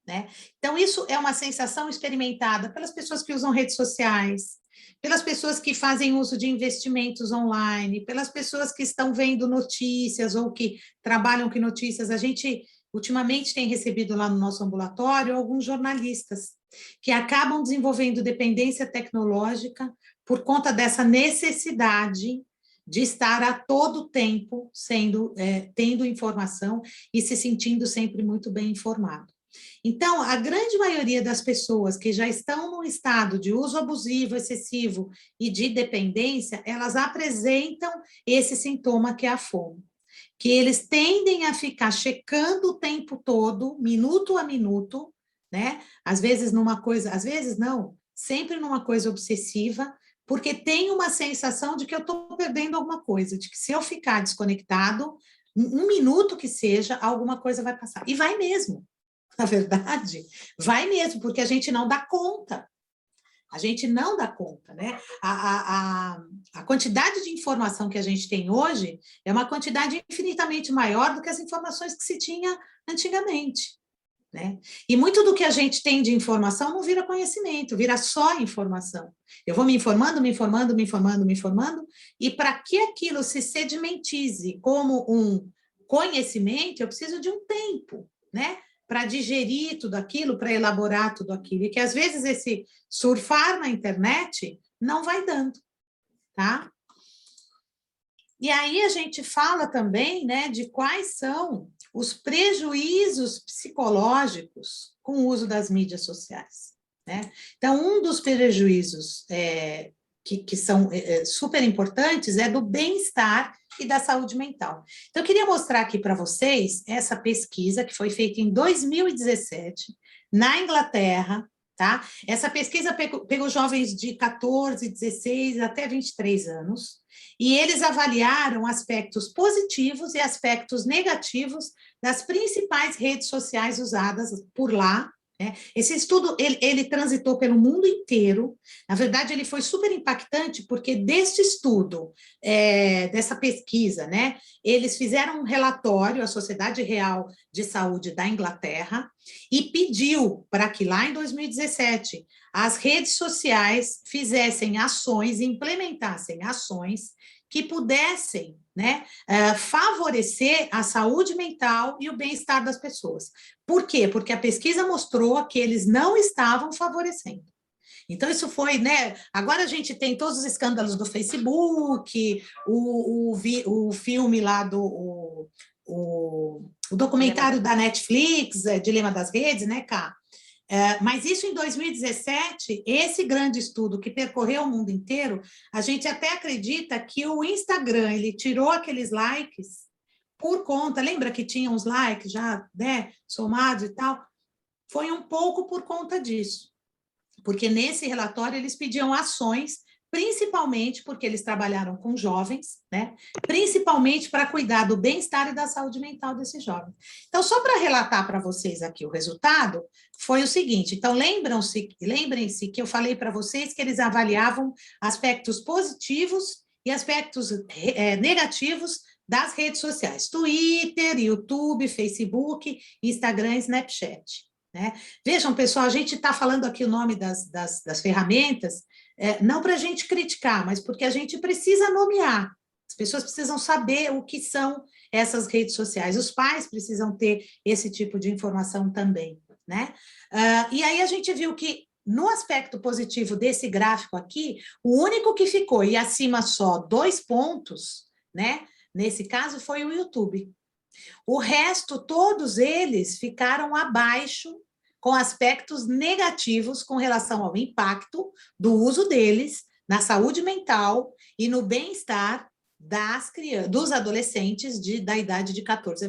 né? Então, isso é uma sensação experimentada pelas pessoas que usam redes sociais, pelas pessoas que fazem uso de investimentos online, pelas pessoas que estão vendo notícias ou que trabalham com notícias. A gente, ultimamente, tem recebido lá no nosso ambulatório alguns jornalistas que acabam desenvolvendo dependência tecnológica por conta dessa necessidade de estar a todo tempo tendo informação e se sentindo sempre muito bem informado. Então, a grande maioria das pessoas que já estão num estado de uso abusivo, excessivo e de dependência, elas apresentam esse sintoma que é a fome. Que eles tendem a ficar checando o tempo todo, minuto a minuto, né? Às vezes numa coisa, às vezes não, sempre numa coisa obsessiva, porque tem uma sensação de que eu estou perdendo alguma coisa, de que se eu ficar desconectado, um minuto que seja, alguma coisa vai passar. E vai mesmo, na verdade, vai mesmo, porque a gente não dá conta. A gente não dá conta, né? A quantidade de informação que a gente tem hoje é uma quantidade infinitamente maior do que as informações que se tinha antigamente, né? E muito do que a gente tem de informação não vira conhecimento, vira só informação. Eu vou me informando, me informando, me informando, me informando, e para que aquilo se sedimentize como um conhecimento, eu preciso de um tempo, né? Para digerir tudo aquilo, para elaborar tudo aquilo, e que às vezes esse surfar na internet não vai dando, tá? E aí a gente fala também, né, de quais são os prejuízos psicológicos com o uso das mídias sociais, né? Então, um dos prejuízos que são super importantes é do bem-estar e da saúde mental. Então, eu queria mostrar aqui para vocês essa pesquisa que foi feita em 2017, na Inglaterra, tá? Essa pesquisa pegou jovens de 14, 16 até 23 anos, e eles avaliaram aspectos positivos e aspectos negativos das principais redes sociais usadas por lá, né? Esse estudo, ele transitou pelo mundo inteiro. Na verdade, ele foi super impactante, porque deste estudo, dessa pesquisa, né, eles fizeram um relatório à Sociedade Real de Saúde da Inglaterra e pediu para que lá em 2017 as redes sociais fizessem ações, implementassem ações que pudessem, né, favorecer a saúde mental e o bem-estar das pessoas. Por quê? Porque a pesquisa mostrou que eles não estavam favorecendo. Então, isso foi, né? Agora a gente tem todos os escândalos do Facebook, o filme lá do o documentário da Netflix, Dilema das Redes, né, Cá? Mas isso em 2017, esse grande estudo que percorreu o mundo inteiro, a gente até acredita que o Instagram, ele tirou aqueles likes por conta, lembra que tinha uns likes já, né, somados e tal? Foi um pouco por conta disso, porque nesse relatório eles pediam ações, principalmente porque eles trabalharam com jovens, né? Principalmente para cuidar do bem-estar e da saúde mental desses jovens. Então, só para relatar para vocês aqui o resultado, foi o seguinte, então lembrem-se que eu falei para vocês que eles avaliavam aspectos positivos e aspectos negativos das redes sociais, Twitter, YouTube, Facebook, Instagram e Snapchat, né? Vejam, pessoal, a gente está falando aqui o nome das ferramentas, não para a gente criticar, mas porque a gente precisa nomear. As pessoas precisam saber o que são essas redes sociais. Os pais precisam ter esse tipo de informação também, né? E aí a gente viu que, no aspecto positivo desse gráfico aqui, o único que ficou, e acima só 2 pontos, né? Nesse caso, foi o YouTube. O resto, todos eles ficaram abaixo, com aspectos negativos com relação ao impacto do uso deles na saúde mental e no bem-estar dos adolescentes da idade de 14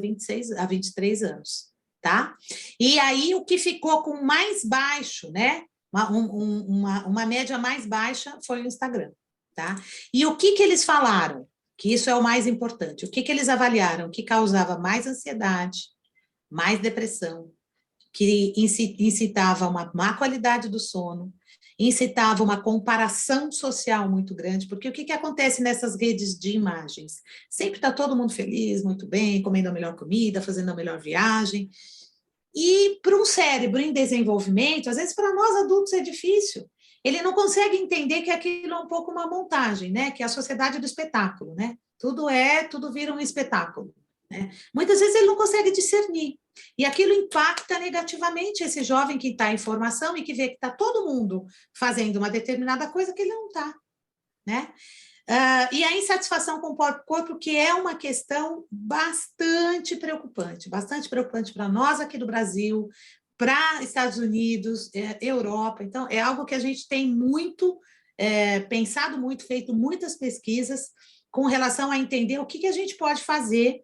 a 23 anos, tá? E aí, o que ficou com mais baixo, né? Uma média mais baixa foi o Instagram, tá? E o que eles falaram? Que isso é o mais importante. O que eles avaliaram? Que causava mais ansiedade, mais depressão, que incitava uma má qualidade do sono, incitava uma comparação social muito grande, porque o que acontece nessas redes de imagens? Sempre está todo mundo feliz, muito bem, comendo a melhor comida, fazendo a melhor viagem, e para um cérebro em desenvolvimento, às vezes para nós adultos é difícil, ele não consegue entender que aquilo é um pouco uma montagem, né? Que é a sociedade do espetáculo, né? Tudo vira um espetáculo, né? Muitas vezes ele não consegue discernir, e aquilo impacta negativamente esse jovem que está em formação e que vê que está todo mundo fazendo uma determinada coisa que ele não está, né? E a insatisfação com o próprio corpo, que é uma questão bastante preocupante para nós aqui do Brasil, para Estados Unidos, Europa. Então, é algo que a gente tem muito pensado muito, feito muitas pesquisas com relação a entender o que a gente pode fazer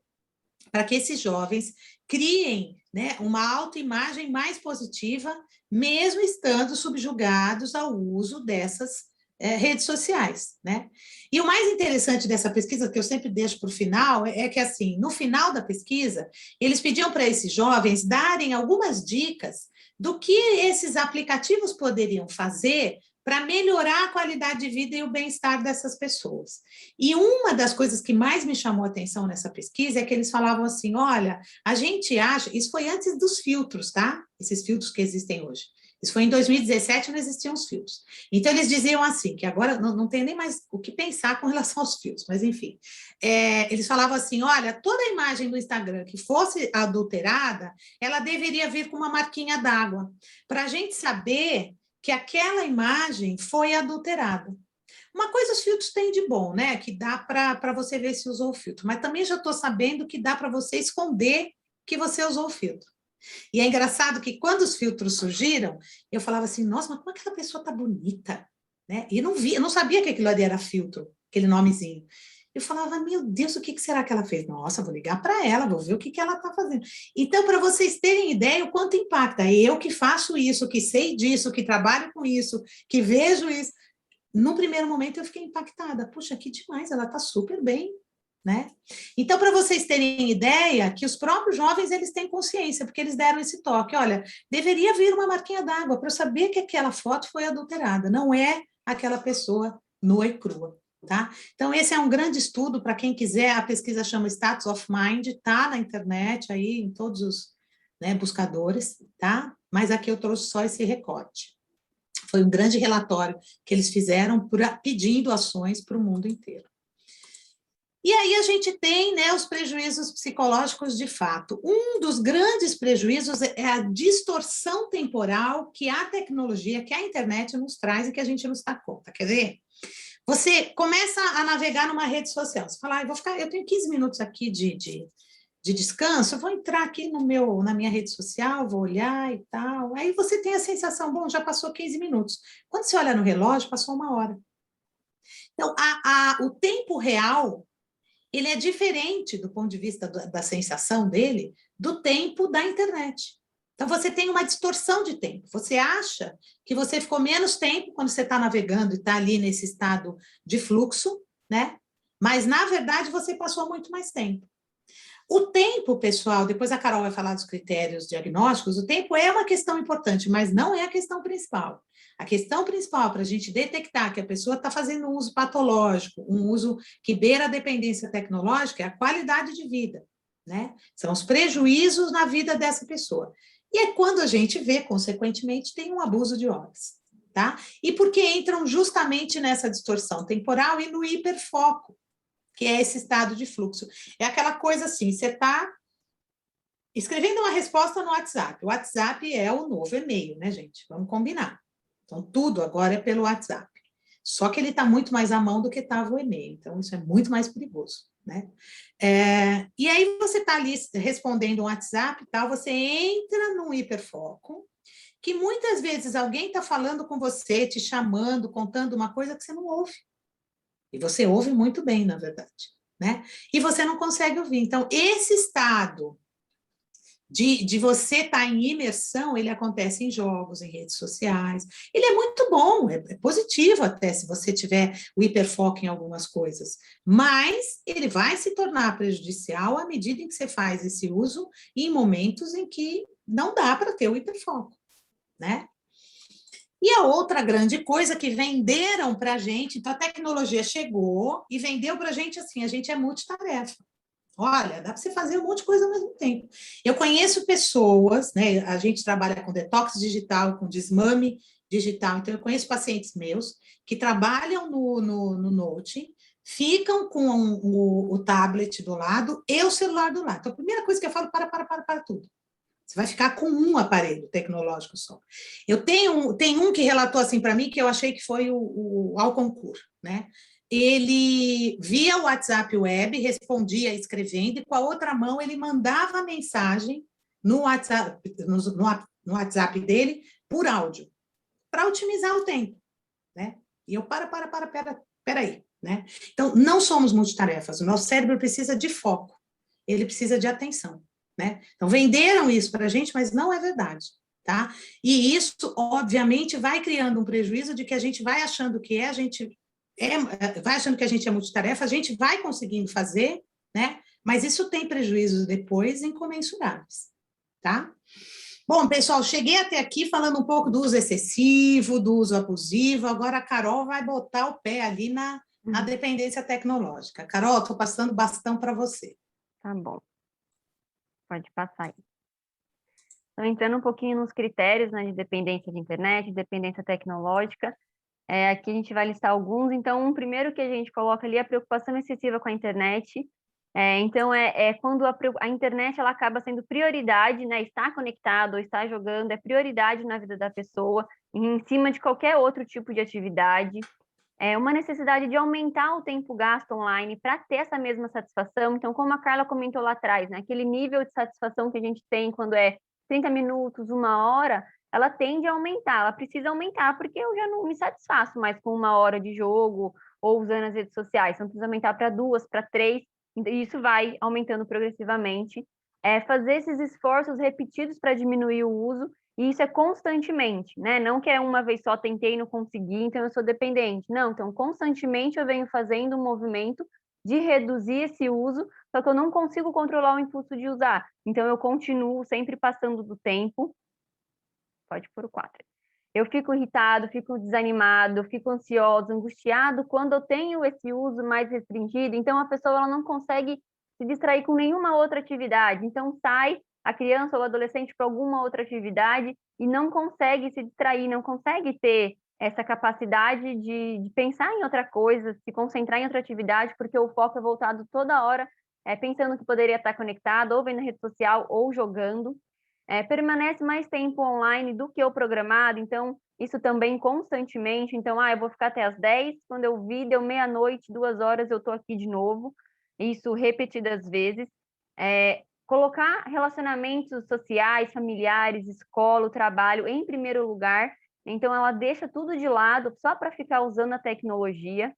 para que esses jovens criem, né, uma autoimagem mais positiva, mesmo estando subjugados ao uso dessas redes sociais, né? E o mais interessante dessa pesquisa, que eu sempre deixo para o final, é que, assim, no final da pesquisa, eles pediam para esses jovens darem algumas dicas do que esses aplicativos poderiam fazer para melhorar a qualidade de vida e o bem-estar dessas pessoas. E uma das coisas que mais me chamou a atenção nessa pesquisa é que eles falavam assim, olha, a gente acha, isso foi antes dos filtros, tá? Esses filtros que existem hoje. Isso foi em 2017, não existiam os filtros. Então, eles diziam assim, que agora não tem nem mais o que pensar com relação aos filtros, mas enfim. Eles falavam assim, olha, toda a imagem do Instagram que fosse adulterada, ela deveria vir com uma marquinha d'água, para a gente saber que aquela imagem foi adulterada. Uma coisa os filtros têm de bom, né? Que dá para você ver se usou o filtro, mas também já estou sabendo que dá para você esconder que você usou o filtro. E é engraçado que quando os filtros surgiram, eu falava assim, nossa, mas como aquela pessoa está bonita? Né? E eu não sabia que aquilo ali era filtro, aquele nomezinho. Eu falava, meu Deus, o que será que ela fez? Nossa, vou ligar para ela, vou ver o que ela está fazendo. Então, para vocês terem ideia, o quanto impacta. Eu que faço isso, que sei disso, que trabalho com isso, que vejo isso. No primeiro momento, eu fiquei impactada. Puxa, que demais, ela está super bem, né? Então, para vocês terem ideia, que os próprios jovens, eles têm consciência, porque eles deram esse toque. Olha, deveria vir uma marquinha d'água para eu saber que aquela foto foi adulterada. Não é aquela pessoa nua e crua. Tá? Então, esse é um grande estudo para quem quiser, a pesquisa chama Status of Mind, está na internet, aí em todos os, né, buscadores, tá? Mas aqui eu trouxe só esse recorte. Foi um grande relatório que eles fizeram pedindo ações para o mundo inteiro. E aí a gente tem, né, os prejuízos psicológicos de fato. Um dos grandes prejuízos é a distorção temporal que a tecnologia, que a internet nos traz e que a gente não se dá conta. Quer ver? Você começa a navegar numa rede social, você fala, eu tenho 15 minutos aqui de descanso, eu vou entrar aqui na minha rede social, vou olhar e tal. Aí você tem a sensação, bom, já passou 15 minutos. Quando você olha no relógio, passou 1 hora. Então, o tempo real, ele é diferente do ponto de vista da sensação dele, do tempo da internet. Então, você tem uma distorção de tempo. Você acha que você ficou menos tempo quando você está navegando e está ali nesse estado de fluxo, né? Mas, na verdade, você passou muito mais tempo. O tempo, pessoal, depois a Carol vai falar dos critérios diagnósticos, o tempo é uma questão importante, mas não é a questão principal. A questão principal para a gente detectar que a pessoa está fazendo um uso patológico, um uso que beira a dependência tecnológica, é a qualidade de vida, né? São os prejuízos na vida dessa pessoa. E é quando a gente vê, consequentemente, tem um abuso de horas, tá? E porque entram justamente nessa distorção temporal e no hiperfoco, que é esse estado de fluxo. É aquela coisa assim, você está escrevendo uma resposta no WhatsApp. O WhatsApp é o novo e-mail, né, gente? Vamos combinar. Então, tudo agora é pelo WhatsApp. Só que ele está muito mais à mão do que estava o e-mail. Então, isso é muito mais perigoso, né? E aí, você está ali respondendo um WhatsApp e tal, você entra num hiperfoco, que muitas vezes alguém está falando com você, te chamando, contando uma coisa que você não ouve. E você ouve muito bem, na verdade, né? E você não consegue ouvir. Então, esse estado de você estar em imersão, ele acontece em jogos, em redes sociais. Ele é muito bom, é positivo até, se você tiver o hiperfoco em algumas coisas. Mas ele vai se tornar prejudicial à medida em que você faz esse uso em momentos em que não dá para ter o hiperfoco, né? E a outra grande coisa que venderam para a gente, então a tecnologia chegou e vendeu para a gente assim, a gente é multitarefa. Olha, dá para você fazer um monte de coisa ao mesmo tempo. Eu conheço pessoas, né? A gente trabalha com detox digital, com desmame digital, então eu conheço pacientes meus que trabalham no Note, ficam com o tablet do lado e o celular do lado. Então, a primeira coisa que eu falo, para tudo. Você vai ficar com um aparelho tecnológico só. Tem um que relatou assim para mim, que eu achei que foi o Alconcourt, né? Ele via o WhatsApp web, respondia escrevendo, e com a outra mão ele mandava a mensagem no WhatsApp, no no WhatsApp dele por áudio, para otimizar o tempo, né? E eu, peraí, né? Então, não somos multitarefas, o nosso cérebro precisa de foco, ele precisa de atenção, né? Então, venderam isso para a gente, mas não é verdade, tá? E isso, obviamente, vai criando um prejuízo de que a gente vai achando que a gente vai achando que a gente é multitarefa, a gente vai conseguindo fazer, né? Mas isso tem prejuízos depois incomensuráveis, tá? Bom, pessoal, cheguei até aqui falando um pouco do uso excessivo, do uso abusivo, agora a Carol vai botar o pé ali na dependência tecnológica. Carol, estou passando bastão para você. Tá bom. Pode passar aí. Então, entrando um pouquinho nos critérios, né, de dependência de internet, dependência tecnológica, aqui a gente vai listar alguns. Então, um primeiro que a gente coloca ali é a preocupação excessiva com a internet. Então, quando a internet ela acaba sendo prioridade, né, estar conectado ou estar jogando é prioridade na vida da pessoa, em cima de qualquer outro tipo de atividade. Uma necessidade de aumentar o tempo gasto online para ter essa mesma satisfação. Então, como a Carla comentou lá atrás, né, aquele nível de satisfação que a gente tem quando é 30 minutos, 1 hora, ela tende a aumentar, ela precisa aumentar, porque eu já não me satisfaço mais com 1 hora de jogo ou usando as redes sociais, então precisa aumentar para 2, para 3, e isso vai aumentando progressivamente. Fazer esses esforços repetidos para diminuir o uso, e isso é constantemente, né? Não que é uma vez só tentei e não consegui, então eu sou dependente. Não, então constantemente eu venho fazendo um movimento de reduzir esse uso, só que eu não consigo controlar o impulso de usar. Então eu continuo sempre passando do tempo. Pode pôr o 4. Eu fico irritado, fico desanimado, fico ansioso, angustiado quando eu tenho esse uso mais restringido. Então a pessoa ela não consegue se distrair com nenhuma outra atividade. Então sai a criança ou o adolescente para alguma outra atividade e não consegue se distrair, não consegue ter essa capacidade de pensar em outra coisa, se concentrar em outra atividade, porque o foco é voltado toda hora pensando que poderia estar conectado, ou vendo rede social, ou jogando. Permanece mais tempo online do que o programado, então isso também constantemente. Então, eu vou ficar até as 10, quando eu vi, deu meia-noite, 2 horas, eu estou aqui de novo. Isso repetidas vezes. Colocar relacionamentos sociais, familiares, escola, o trabalho em primeiro lugar. Então, ela deixa tudo de lado só para ficar usando a tecnologia.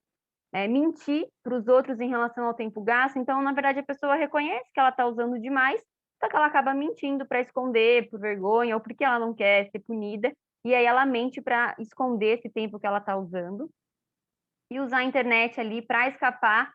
Mentir para os outros em relação ao tempo gasto. Então, na verdade, a pessoa reconhece que ela está usando demais, só que ela acaba mentindo para esconder, por vergonha, ou porque ela não quer ser punida, e aí ela mente para esconder esse tempo que ela está usando. E usar a internet ali para escapar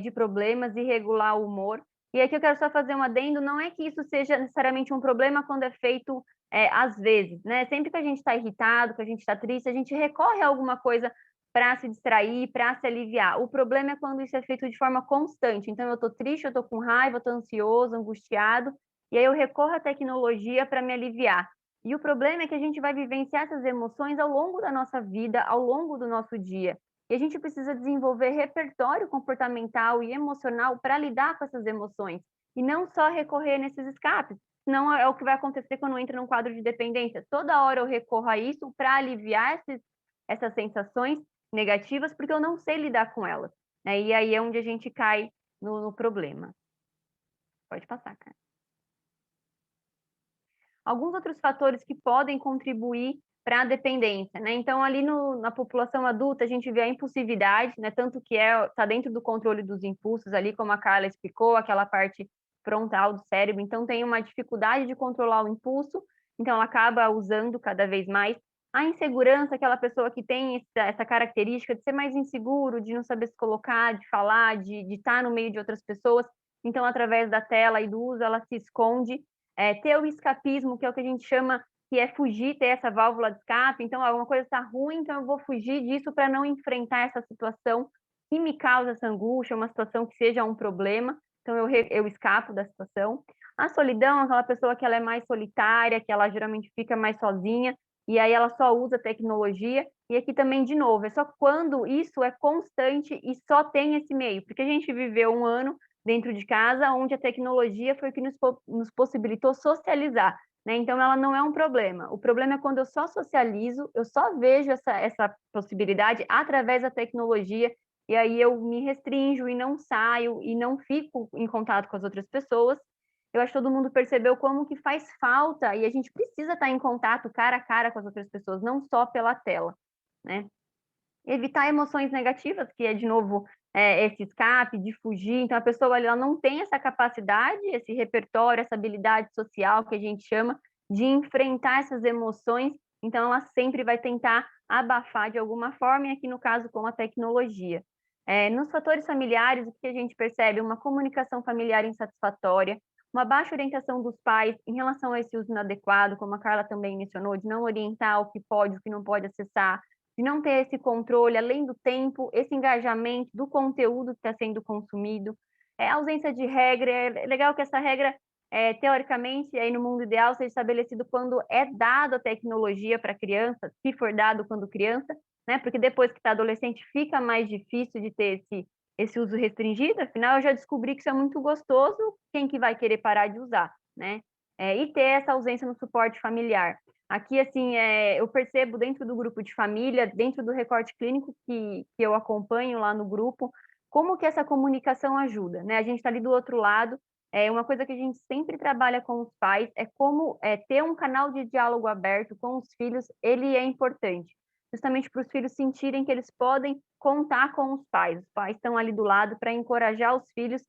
de problemas e regular o humor. E aqui eu quero só fazer um adendo, não é que isso seja necessariamente um problema quando é feito às vezes, né? Sempre que a gente está irritado, que a gente está triste, a gente recorre a alguma coisa para se distrair, para se aliviar. O problema é quando isso é feito de forma constante. Então, eu estou triste, eu estou com raiva, estou ansioso, angustiado, e aí eu recorro à tecnologia para me aliviar. E o problema é que a gente vai vivenciar essas emoções ao longo da nossa vida, ao longo do nosso dia. E a gente precisa desenvolver repertório comportamental e emocional para lidar com essas emoções, e não só recorrer nesses escapes. Senão é o que vai acontecer quando entra num quadro de dependência. Toda hora eu recorro a isso para aliviar essas sensações negativas, porque eu não sei lidar com elas. Né? E aí é onde a gente cai no problema. Pode passar, cara. Alguns outros fatores que podem contribuir para a dependência, né? Então, ali na população adulta, a gente vê a impulsividade, né? Tanto que está dentro do controle dos impulsos ali, como a Carla explicou, aquela parte frontal do cérebro. Então, tem uma dificuldade de controlar o impulso, então ela acaba usando cada vez mais. A insegurança, aquela pessoa que tem essa característica de ser mais inseguro, de não saber se colocar, de falar, de estar no meio de outras pessoas. Então, através da tela e do uso, ela se esconde. Ter o escapismo, que é o que a gente chama, que é fugir, ter essa válvula de escape. Então, alguma coisa está ruim, então eu vou fugir disso para não enfrentar essa situação que me causa essa angústia, uma situação que seja um problema. Então, eu escapo da situação. A solidão, aquela pessoa que ela é mais solitária, que ela geralmente fica mais sozinha, e aí ela só usa tecnologia. E aqui também, de novo, é só quando isso é constante e só tem esse meio. Porque a gente viveu um ano dentro de casa, onde a tecnologia foi o que nos possibilitou socializar, né? Então, ela não é um problema. O problema é quando eu só socializo, eu só vejo essa possibilidade através da tecnologia, e aí eu me restringo e não saio, e não fico em contato com as outras pessoas, eu acho que todo mundo percebeu como que faz falta e a gente precisa estar em contato cara a cara com as outras pessoas, não só pela tela, né? Evitar emoções negativas, que é, de novo, esse escape, de fugir. Então, a pessoa ali, ela não tem essa capacidade, esse repertório, essa habilidade social, que a gente chama, de enfrentar essas emoções. Então, ela sempre vai tentar abafar de alguma forma, e aqui no caso, com a tecnologia. Nos fatores familiares, o que a gente percebe? Uma comunicação familiar insatisfatória, uma baixa orientação dos pais em relação a esse uso inadequado, como a Carla também mencionou, de não orientar o que pode, o que não pode acessar, de não ter esse controle, além do tempo, esse engajamento do conteúdo que está sendo consumido, a ausência de regra. É legal que essa regra, teoricamente, aí no mundo ideal, seja estabelecido quando é dado a tecnologia para a criança, se for dado quando criança, né? Porque depois que está adolescente fica mais difícil de ter esse uso restringido. Afinal, eu já descobri que isso é muito gostoso, quem que vai querer parar de usar, né? E ter essa ausência no suporte familiar. Aqui, assim, eu percebo dentro do grupo de família, dentro do recorte clínico que eu acompanho lá no grupo, como que essa comunicação ajuda, né? A gente está ali do outro lado, uma coisa que a gente sempre trabalha com os pais é como ter um canal de diálogo aberto com os filhos, ele é importante, justamente para os filhos sentirem que eles podem contar com os pais estão ali do lado para encorajar os filhos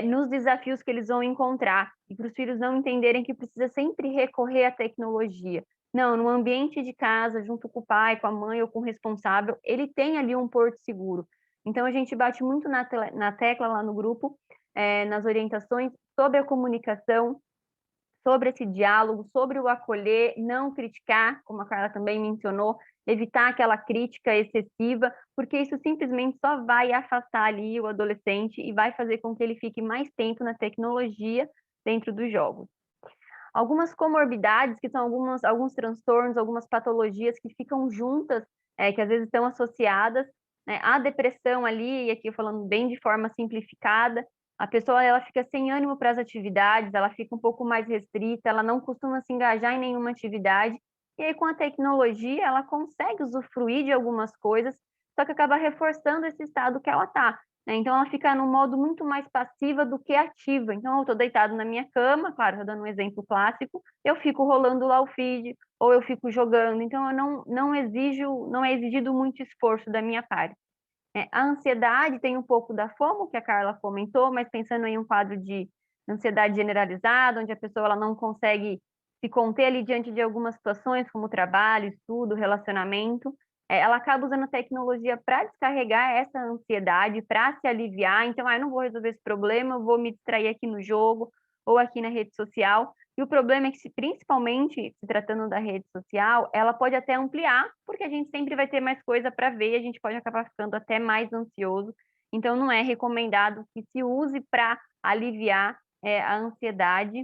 nos desafios que eles vão encontrar, e para os filhos não entenderem que precisa sempre recorrer à tecnologia. Não, no ambiente de casa, junto com o pai, com a mãe ou com o responsável, ele tem ali um porto seguro. Então, a gente bate muito na tecla lá no grupo, nas orientações, sobre a comunicação, sobre esse diálogo, sobre o acolher, não criticar, como a Carla também mencionou, evitar aquela crítica excessiva, porque isso simplesmente só vai afastar ali o adolescente e vai fazer com que ele fique mais tempo na tecnologia dentro dos jogos. Algumas comorbidades, que são alguns transtornos, algumas patologias que ficam juntas, que às vezes estão associadas, né? A depressão ali, e aqui falando bem de forma simplificada, a pessoa ela fica sem ânimo para as atividades, ela fica um pouco mais restrita, ela não costuma se engajar em nenhuma atividade, e aí com a tecnologia ela consegue usufruir de algumas coisas, só que acaba reforçando esse estado que ela está. Então, ela fica num modo muito mais passiva do que ativa. Então, eu estou deitado na minha cama, claro, dando um exemplo clássico, eu fico rolando lá o feed, ou eu fico jogando. Então, eu não é exigido muito esforço da minha parte. A ansiedade tem um pouco da FOMO, que a Carla comentou, mas pensando em um quadro de ansiedade generalizada, onde a pessoa ela não consegue se conter ali diante de algumas situações, como trabalho, estudo, relacionamento, ela acaba usando a tecnologia para descarregar essa ansiedade, para se aliviar. Então, eu não vou resolver esse problema, eu vou me distrair aqui no jogo ou aqui na rede social. E o problema é que, principalmente se tratando da rede social, ela pode até ampliar, porque a gente sempre vai ter mais coisa para ver e a gente pode acabar ficando até mais ansioso. Então, não é recomendado que se use para aliviar a ansiedade.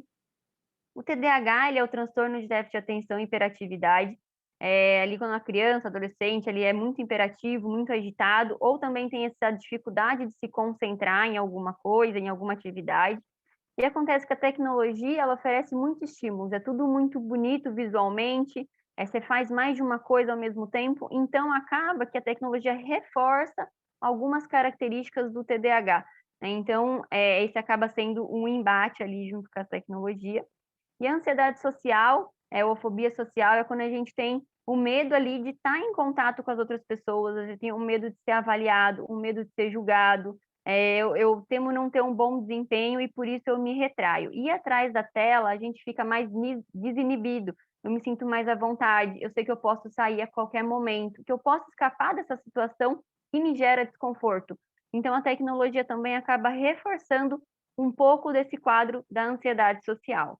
O TDAH, ele é o transtorno de déficit de atenção e hiperatividade. Ali quando a criança, adolescente, ele é muito imperativo, muito agitado, ou também tem essa dificuldade de se concentrar em alguma coisa, em alguma atividade. E acontece que a tecnologia, ela oferece muitos estímulos, é tudo muito bonito visualmente, você faz mais de uma coisa ao mesmo tempo, então acaba que a tecnologia reforça algumas características do TDAH, né? Então, esse acaba sendo um embate ali junto com a tecnologia. E a ansiedade social, ou a fobia social, é quando a gente tem o medo ali de estar em contato com as outras pessoas, a gente tem o medo de ser avaliado, o medo de ser julgado, eu temo não ter um bom desempenho e por isso eu me retraio. E atrás da tela a gente fica mais desinibido, eu me sinto mais à vontade, eu sei que eu posso sair a qualquer momento, que eu posso escapar dessa situação que me gera desconforto. Então a tecnologia também acaba reforçando um pouco desse quadro da ansiedade social.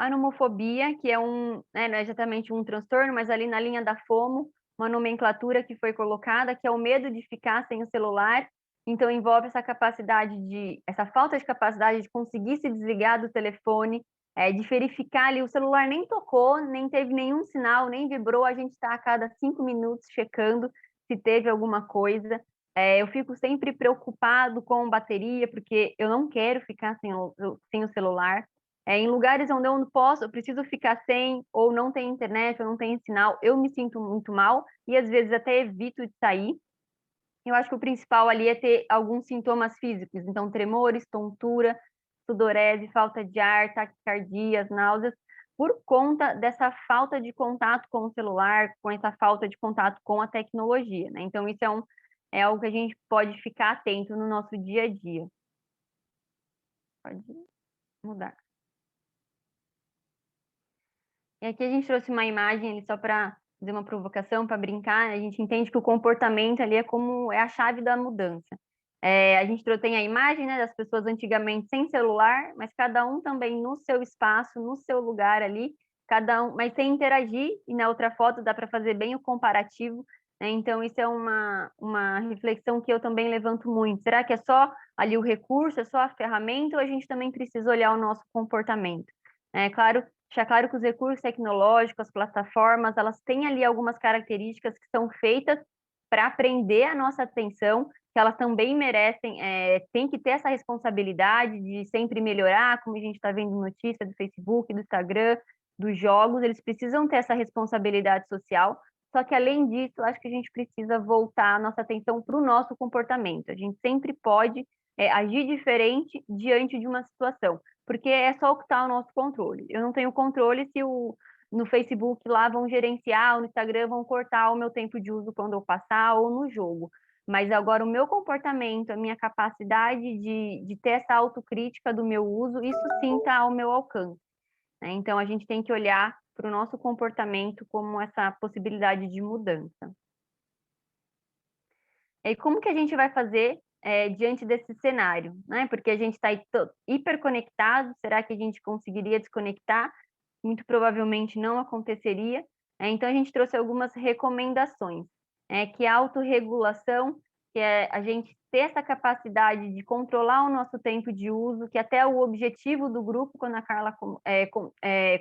A nomofobia, que não é exatamente um transtorno, mas ali na linha da FOMO, uma nomenclatura que foi colocada, que é o medo de ficar sem o celular. Então, envolve essa falta de capacidade de conseguir se desligar do telefone, de verificar ali, o celular nem tocou, nem teve nenhum sinal, nem vibrou, a gente está a cada 5 minutos checando se teve alguma coisa. Eu fico sempre preocupado com bateria, porque eu não quero ficar sem o celular. Em lugares onde eu não posso, eu preciso ficar sem, ou não tem internet, ou não tem sinal, eu me sinto muito mal, e às vezes até evito de sair. Eu acho que o principal ali é ter alguns sintomas físicos, então tremores, tontura, sudorese, falta de ar, taquicardias, náuseas, por conta dessa falta de contato com o celular, com essa falta de contato com a tecnologia, né? Então, isso é algo que a gente pode ficar atento no nosso dia a dia. Pode mudar. E aqui a gente trouxe uma imagem ali só para fazer uma provocação, para brincar. A gente entende que o comportamento ali é a chave da mudança. A gente tem a imagem, né, das pessoas antigamente sem celular, mas cada um também no seu espaço, no seu lugar ali, cada um, mas sem interagir. E na outra foto dá para fazer bem o comparativo, né? Então isso é uma reflexão que eu também levanto muito. Será que é só ali o recurso, é só a ferramenta, ou a gente também precisa olhar o nosso comportamento? Claro, deixar claro que os recursos tecnológicos, as plataformas, elas têm ali algumas características que são feitas para prender a nossa atenção, que elas também merecem, tem que ter essa responsabilidade de sempre melhorar, como a gente está vendo notícia do Facebook, do Instagram, dos jogos, eles precisam ter essa responsabilidade social, só que além disso, eu acho que a gente precisa voltar a nossa atenção para o nosso comportamento. A gente sempre pode agir diferente diante de uma situação, porque é só o que está ao nosso controle. Eu não tenho controle se no Facebook lá vão gerenciar, ou no Instagram vão cortar o meu tempo de uso quando eu passar, ou no jogo. Mas agora o meu comportamento, a minha capacidade de ter essa autocrítica do meu uso, isso sim está ao meu alcance, né? Então a gente tem que olhar para o nosso comportamento como essa possibilidade de mudança. E como que a gente vai fazer diante desse cenário, né? Porque a gente está hiperconectado, será que a gente conseguiria desconectar? Muito provavelmente não aconteceria. Então, a gente trouxe algumas recomendações, que a autorregulação, que é a gente ter essa capacidade de controlar o nosso tempo de uso, que até o objetivo do grupo, quando a Carla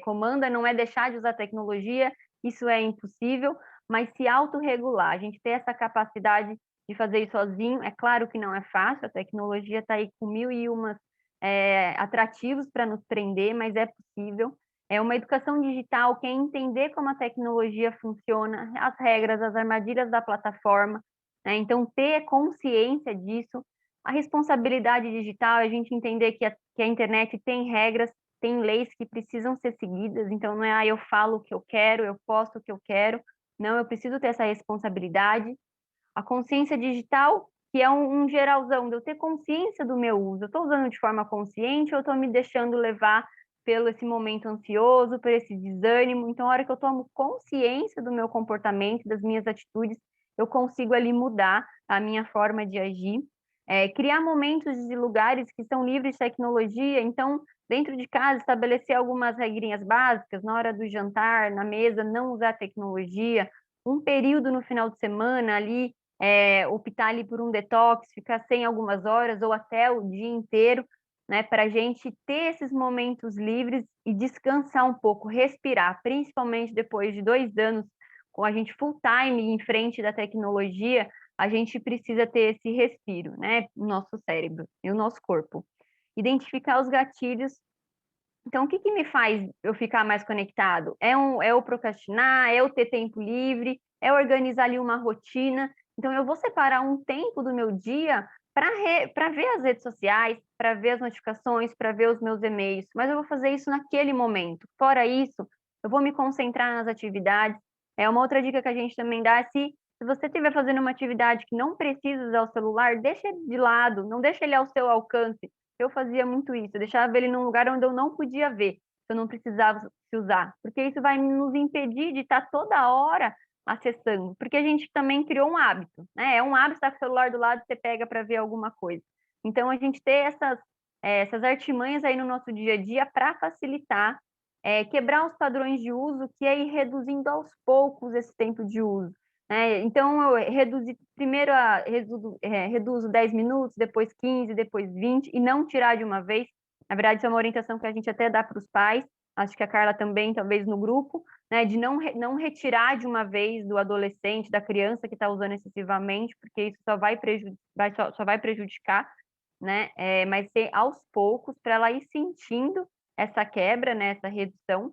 comanda, não é deixar de usar tecnologia, isso é impossível, mas se autorregular, a gente ter essa capacidade de fazer isso sozinho. É claro que não é fácil, a tecnologia está aí com mil e umas atrativos para nos prender, mas é possível. É uma educação digital que é entender como a tecnologia funciona, as regras, as armadilhas da plataforma, né? Então, ter consciência disso. A responsabilidade digital é a gente entender que a internet tem regras, tem leis que precisam ser seguidas. Então, não é eu falo o que eu quero, eu posto o que eu quero. Não, eu preciso ter essa responsabilidade. A consciência digital, que é um geralzão, de eu ter consciência do meu uso. Eu estou usando de forma consciente ou estou me deixando levar pelo esse momento ansioso, por esse desânimo? Então, a hora que eu tomo consciência do meu comportamento, das minhas atitudes, eu consigo ali mudar a minha forma de agir. Criar momentos e lugares que são livres de tecnologia. Então, dentro de casa, estabelecer algumas regrinhas básicas, na hora do jantar, na mesa, não usar tecnologia. Um período no final de semana ali, optar ali por um detox, ficar sem algumas horas ou até o dia inteiro, né, para a gente ter esses momentos livres e descansar um pouco, respirar, principalmente depois de 2 anos com a gente full time em frente da tecnologia, a gente precisa ter esse respiro, né, no nosso cérebro e o nosso corpo. Identificar os gatilhos. Então, o que me faz eu ficar mais conectado? É eu procrastinar, é eu ter tempo livre, é organizar ali uma rotina. Então, eu vou separar um tempo do meu dia para ver as redes sociais, para ver as notificações, para ver os meus e-mails, mas eu vou fazer isso naquele momento. Fora isso, eu vou me concentrar nas atividades. Uma outra dica que a gente também dá é se você estiver fazendo uma atividade que não precisa usar o celular, deixa ele de lado, não deixa ele ao seu alcance. Eu fazia muito isso, eu deixava ele num lugar onde eu não podia ver, eu não precisava se usar, porque isso vai nos impedir de estar toda hora acessando, porque a gente também criou um hábito, né? É um hábito estar com o celular do lado e você pega para ver alguma coisa. Então, a gente ter essas artimanhas aí no nosso dia a dia para facilitar, quebrar os padrões de uso, que é ir reduzindo aos poucos esse tempo de uso. Então, eu reduzo 10 minutos, depois 15, depois 20, e não tirar de uma vez. Na verdade, isso é uma orientação que a gente até dá para os pais, acho que a Carla também, talvez no grupo, né, de não retirar de uma vez do adolescente, da criança que está usando excessivamente, porque isso só vai prejudicar, né? Mas ser aos poucos, para ela ir sentindo essa quebra, né, essa redução,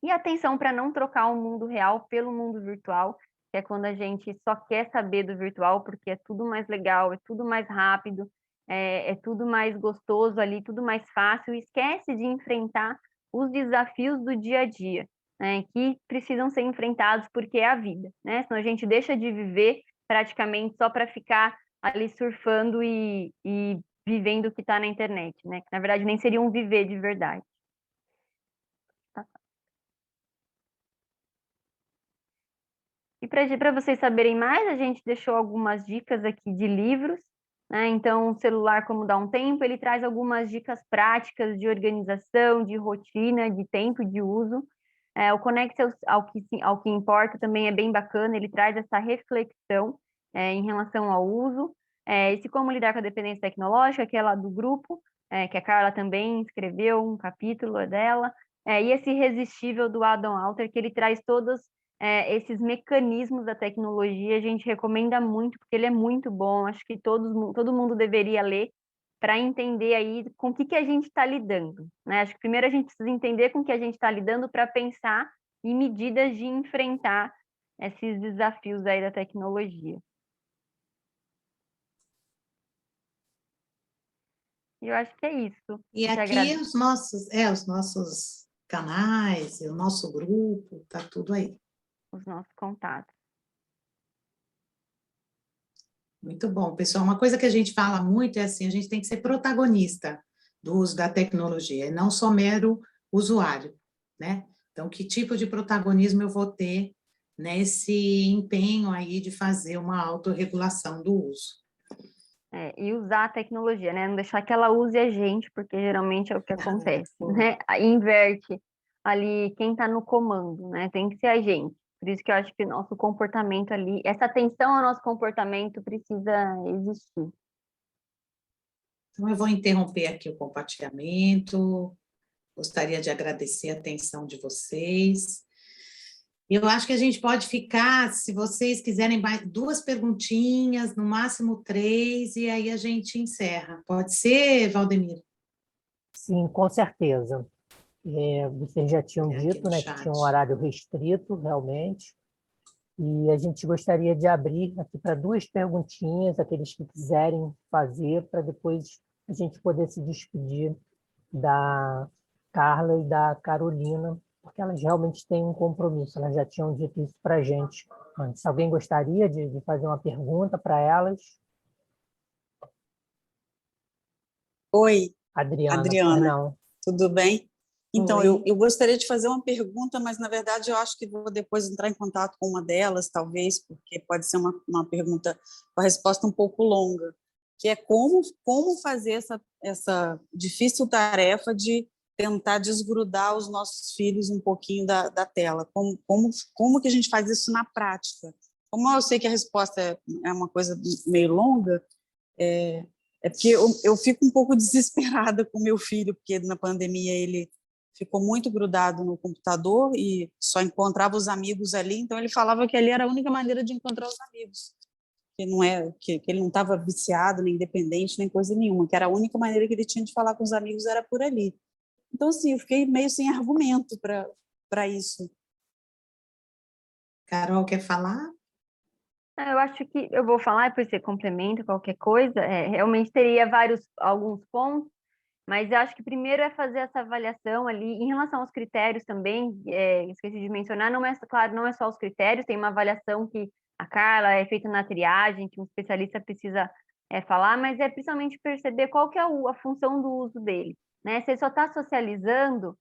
e atenção para não trocar o mundo real pelo mundo virtual. que é quando a gente só quer saber do virtual, porque é tudo mais legal, é tudo mais rápido, é tudo mais gostoso ali, tudo mais fácil, e esquece de enfrentar os desafios do dia a dia, né, que precisam ser enfrentados porque é a vida, né? Senão a gente deixa de viver praticamente só para ficar ali surfando e vivendo o que está na internet, né? Que na verdade nem seria um viver de verdade. E para vocês saberem mais, a gente deixou algumas dicas aqui de livros, né? Então, o celular como dá um tempo, ele traz algumas dicas práticas de organização, de rotina, de tempo de uso. O Conecte ao que importa também é bem bacana, ele traz essa reflexão em relação ao uso. Esse Como lidar com a dependência tecnológica, que é lá do grupo, que a Carla também escreveu um capítulo dela. E esse Irresistível do Adam Alter, que ele traz todos esses mecanismos da tecnologia, a gente recomenda muito, porque ele é muito bom, acho que todo mundo deveria ler para entender aí com o que a gente está lidando, né? Acho que primeiro a gente precisa entender com o que a gente está lidando para pensar em medidas de enfrentar esses desafios aí da tecnologia. E eu acho que é isso. E aqui os nossos canais, o nosso grupo, tá tudo aí. Os nossos contatos. Muito bom, pessoal. Uma coisa que a gente fala muito é assim, a gente tem que ser protagonista do uso da tecnologia, e não só mero usuário, né? Então, que tipo de protagonismo eu vou ter nesse empenho aí de fazer uma autorregulação do uso? E usar a tecnologia, né? Não deixar que ela use a gente, porque geralmente é o que acontece, né? Inverte ali quem está no comando, né? Tem que ser a gente. Por isso que eu acho que o nosso comportamento ali, essa atenção ao nosso comportamento precisa existir. Então, eu vou interromper aqui o compartilhamento. Gostaria de agradecer a atenção de vocês. Eu acho que a gente pode ficar, se vocês quiserem, 2 perguntinhas, no máximo 3, e aí a gente encerra. Pode ser, Valdemir? Sim, com certeza. Vocês já tinham dito, né, que tinha um horário restrito, realmente, e a gente gostaria de abrir aqui para 2 perguntinhas, aqueles que quiserem fazer, para depois a gente poder se despedir da Carla e da Carolina, porque elas realmente têm um compromisso, elas já tinham dito isso para a gente antes. Alguém gostaria de fazer uma pergunta para elas? Oi, Adriana, Adriana, não. tudo bem? Então, Oi. eu gostaria de fazer uma pergunta, mas, na verdade, eu acho que vou depois entrar em contato com uma delas, talvez, porque pode ser uma pergunta com a resposta um pouco longa, que é como fazer essa difícil tarefa de tentar desgrudar os nossos filhos um pouquinho da tela. Como que a gente faz isso na prática? Como eu sei que a resposta é uma coisa meio longa, é porque eu fico um pouco desesperada com meu filho, porque na pandemia ele ficou muito grudado no computador e só encontrava os amigos ali, então ele falava que ali era a única maneira de encontrar os amigos, que ele não estava viciado, nem dependente, nem coisa nenhuma, que era a única maneira que ele tinha de falar com os amigos era por ali. Então, assim, eu fiquei meio sem argumento para isso. Carol, quer falar? Eu acho que eu vou falar, depois você complementa qualquer coisa. Realmente teria alguns pontos, mas eu acho que primeiro é fazer essa avaliação ali. Em relação aos critérios também, esqueci de mencionar, claro, não é só os critérios, tem uma avaliação que a Carla é feita na triagem, que um especialista precisa falar, mas é principalmente perceber qual que é a função do uso dele, né? Se ele só está socializando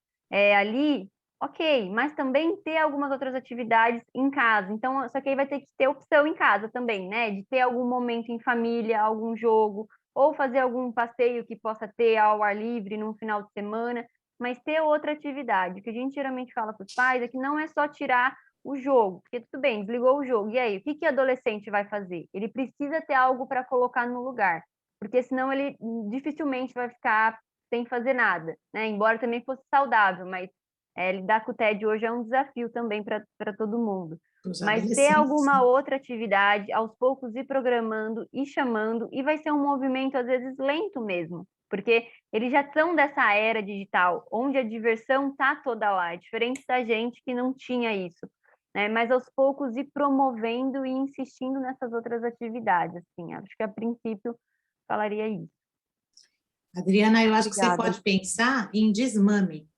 ali, ok, mas também ter algumas outras atividades em casa. Então, só que aí vai ter que ter opção em casa também, né? De ter algum momento em família, algum jogo, ou fazer algum passeio que possa ter ao ar livre num final de semana, mas ter outra atividade. O que a gente geralmente fala para os pais é que não é só tirar o jogo, porque tudo bem, desligou o jogo, e aí, o que o adolescente vai fazer? Ele precisa ter algo para colocar no lugar, porque senão ele dificilmente vai ficar sem fazer nada, né? Embora também fosse saudável, mas lidar com o tédio hoje é um desafio também para todo mundo. Mas ter alguma outra atividade, aos poucos ir programando, ir chamando, e vai ser um movimento, às vezes, lento mesmo, porque eles já estão dessa era digital, onde a diversão está toda lá, é diferente da gente que não tinha isso. né? Mas aos poucos ir promovendo e insistindo nessas outras atividades, assim. Acho que a princípio falaria isso. Adriana, eu acho que você Obrigada. pode pensar em desmame.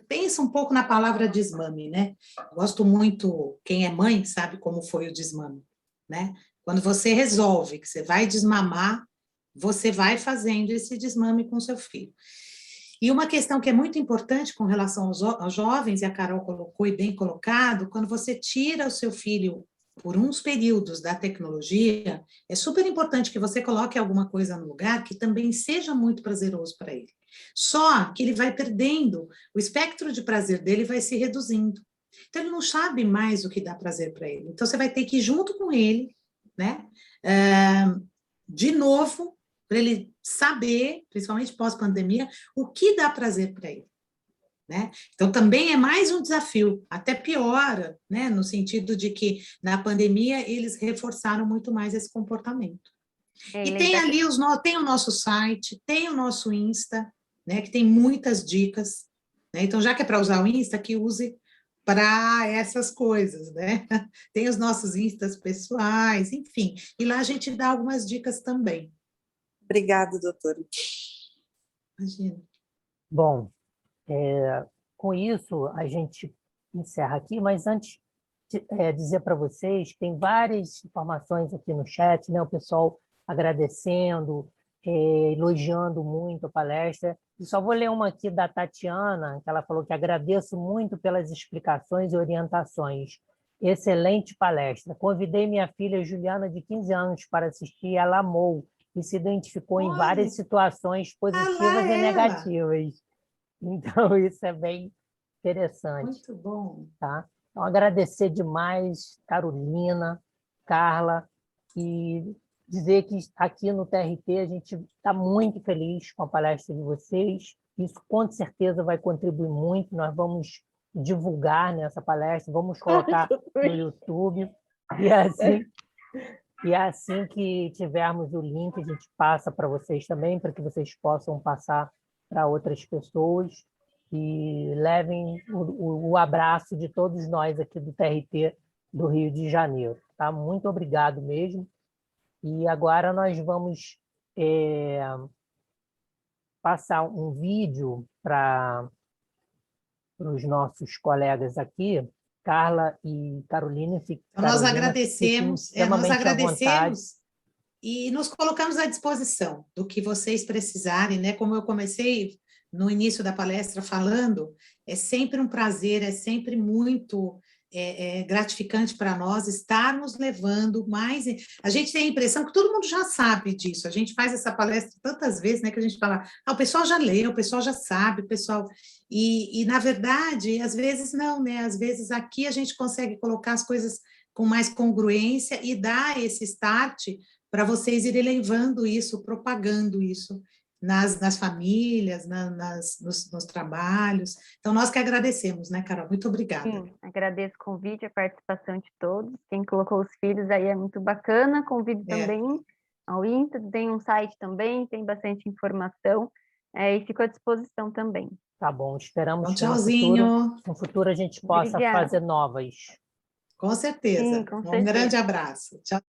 Pensa um pouco na palavra desmame, né? Gosto muito, quem é mãe sabe como foi o desmame, né? Quando você resolve que você vai desmamar, você vai fazendo esse desmame com seu filho. E uma questão que é muito importante com relação aos jovens, e a Carol colocou e bem colocado, quando você tira o seu filho por uns períodos da tecnologia, é super importante que você coloque alguma coisa no lugar que também seja muito prazeroso para ele. Só que ele vai perdendo, o espectro de prazer dele vai se reduzindo. Então, ele não sabe mais o que dá prazer para ele. Então, você vai ter que ir junto com ele, né? De novo, para ele saber, principalmente pós-pandemia, o que dá prazer para ele. Né? Então, também é mais um desafio, até piora, né? No sentido de que, na pandemia, eles reforçaram muito mais esse comportamento. E tem ali, tem o nosso site, tem o nosso Insta, né? Que tem muitas dicas. Né? Então, já que é para usar o Insta, que use para essas coisas, né? Tem os nossos Instas pessoais, enfim. E lá a gente dá algumas dicas também. Obrigada, doutora. Imagina. Bom, com isso a gente encerra aqui, mas antes dizer para vocês, tem várias informações aqui no chat, né? O pessoal agradecendo, elogiando muito a palestra. E só vou ler uma aqui da Tatiana, que ela falou que agradeço muito pelas explicações e orientações. Excelente palestra. Convidei minha filha Juliana, de 15 anos, para assistir, ela amou e se identificou em várias situações positivas e negativas. Então, isso é bem interessante. Muito bom. Tá? Então, agradecer demais, Carolina, Carla, e dizer que aqui no TRT a gente está muito feliz com a palestra de vocês. Isso, com certeza, vai contribuir muito. Nós vamos divulgar nessa palestra, vamos colocar no YouTube. E assim que tivermos o link, a gente passa para vocês também, para que vocês possam passar para outras pessoas e levem o abraço de todos nós aqui do TRT do Rio de Janeiro. Tá? Muito obrigado mesmo. E agora nós vamos passar um vídeo para os nossos colegas aqui, Carla e Carolina. Nós agradecemos e nos colocamos à disposição do que vocês precisarem, né? Como eu comecei no início da palestra falando, é sempre um prazer, é sempre muito gratificante para nós estarmos levando mais. A gente tem a impressão que todo mundo já sabe disso. A gente faz essa palestra tantas vezes, né? Que a gente fala, o pessoal já leu, o pessoal já sabe, o pessoal. E na verdade, às vezes não, né? Às vezes aqui a gente consegue colocar as coisas com mais congruência e dar esse start para vocês irem levando isso, propagando isso nas famílias, nos trabalhos. Então, nós que agradecemos, né, Carol? Muito obrigada. Sim, agradeço o convite, a participação de todos. Quem colocou os filhos aí é muito bacana. Convido também ao Insta, tem um site também, tem bastante informação, e fico à disposição também. Tá bom, esperamos então, tchauzinho. No futuro a gente possa fazer novas. Com certeza. Sim, com certeza. Um grande abraço. Tchau.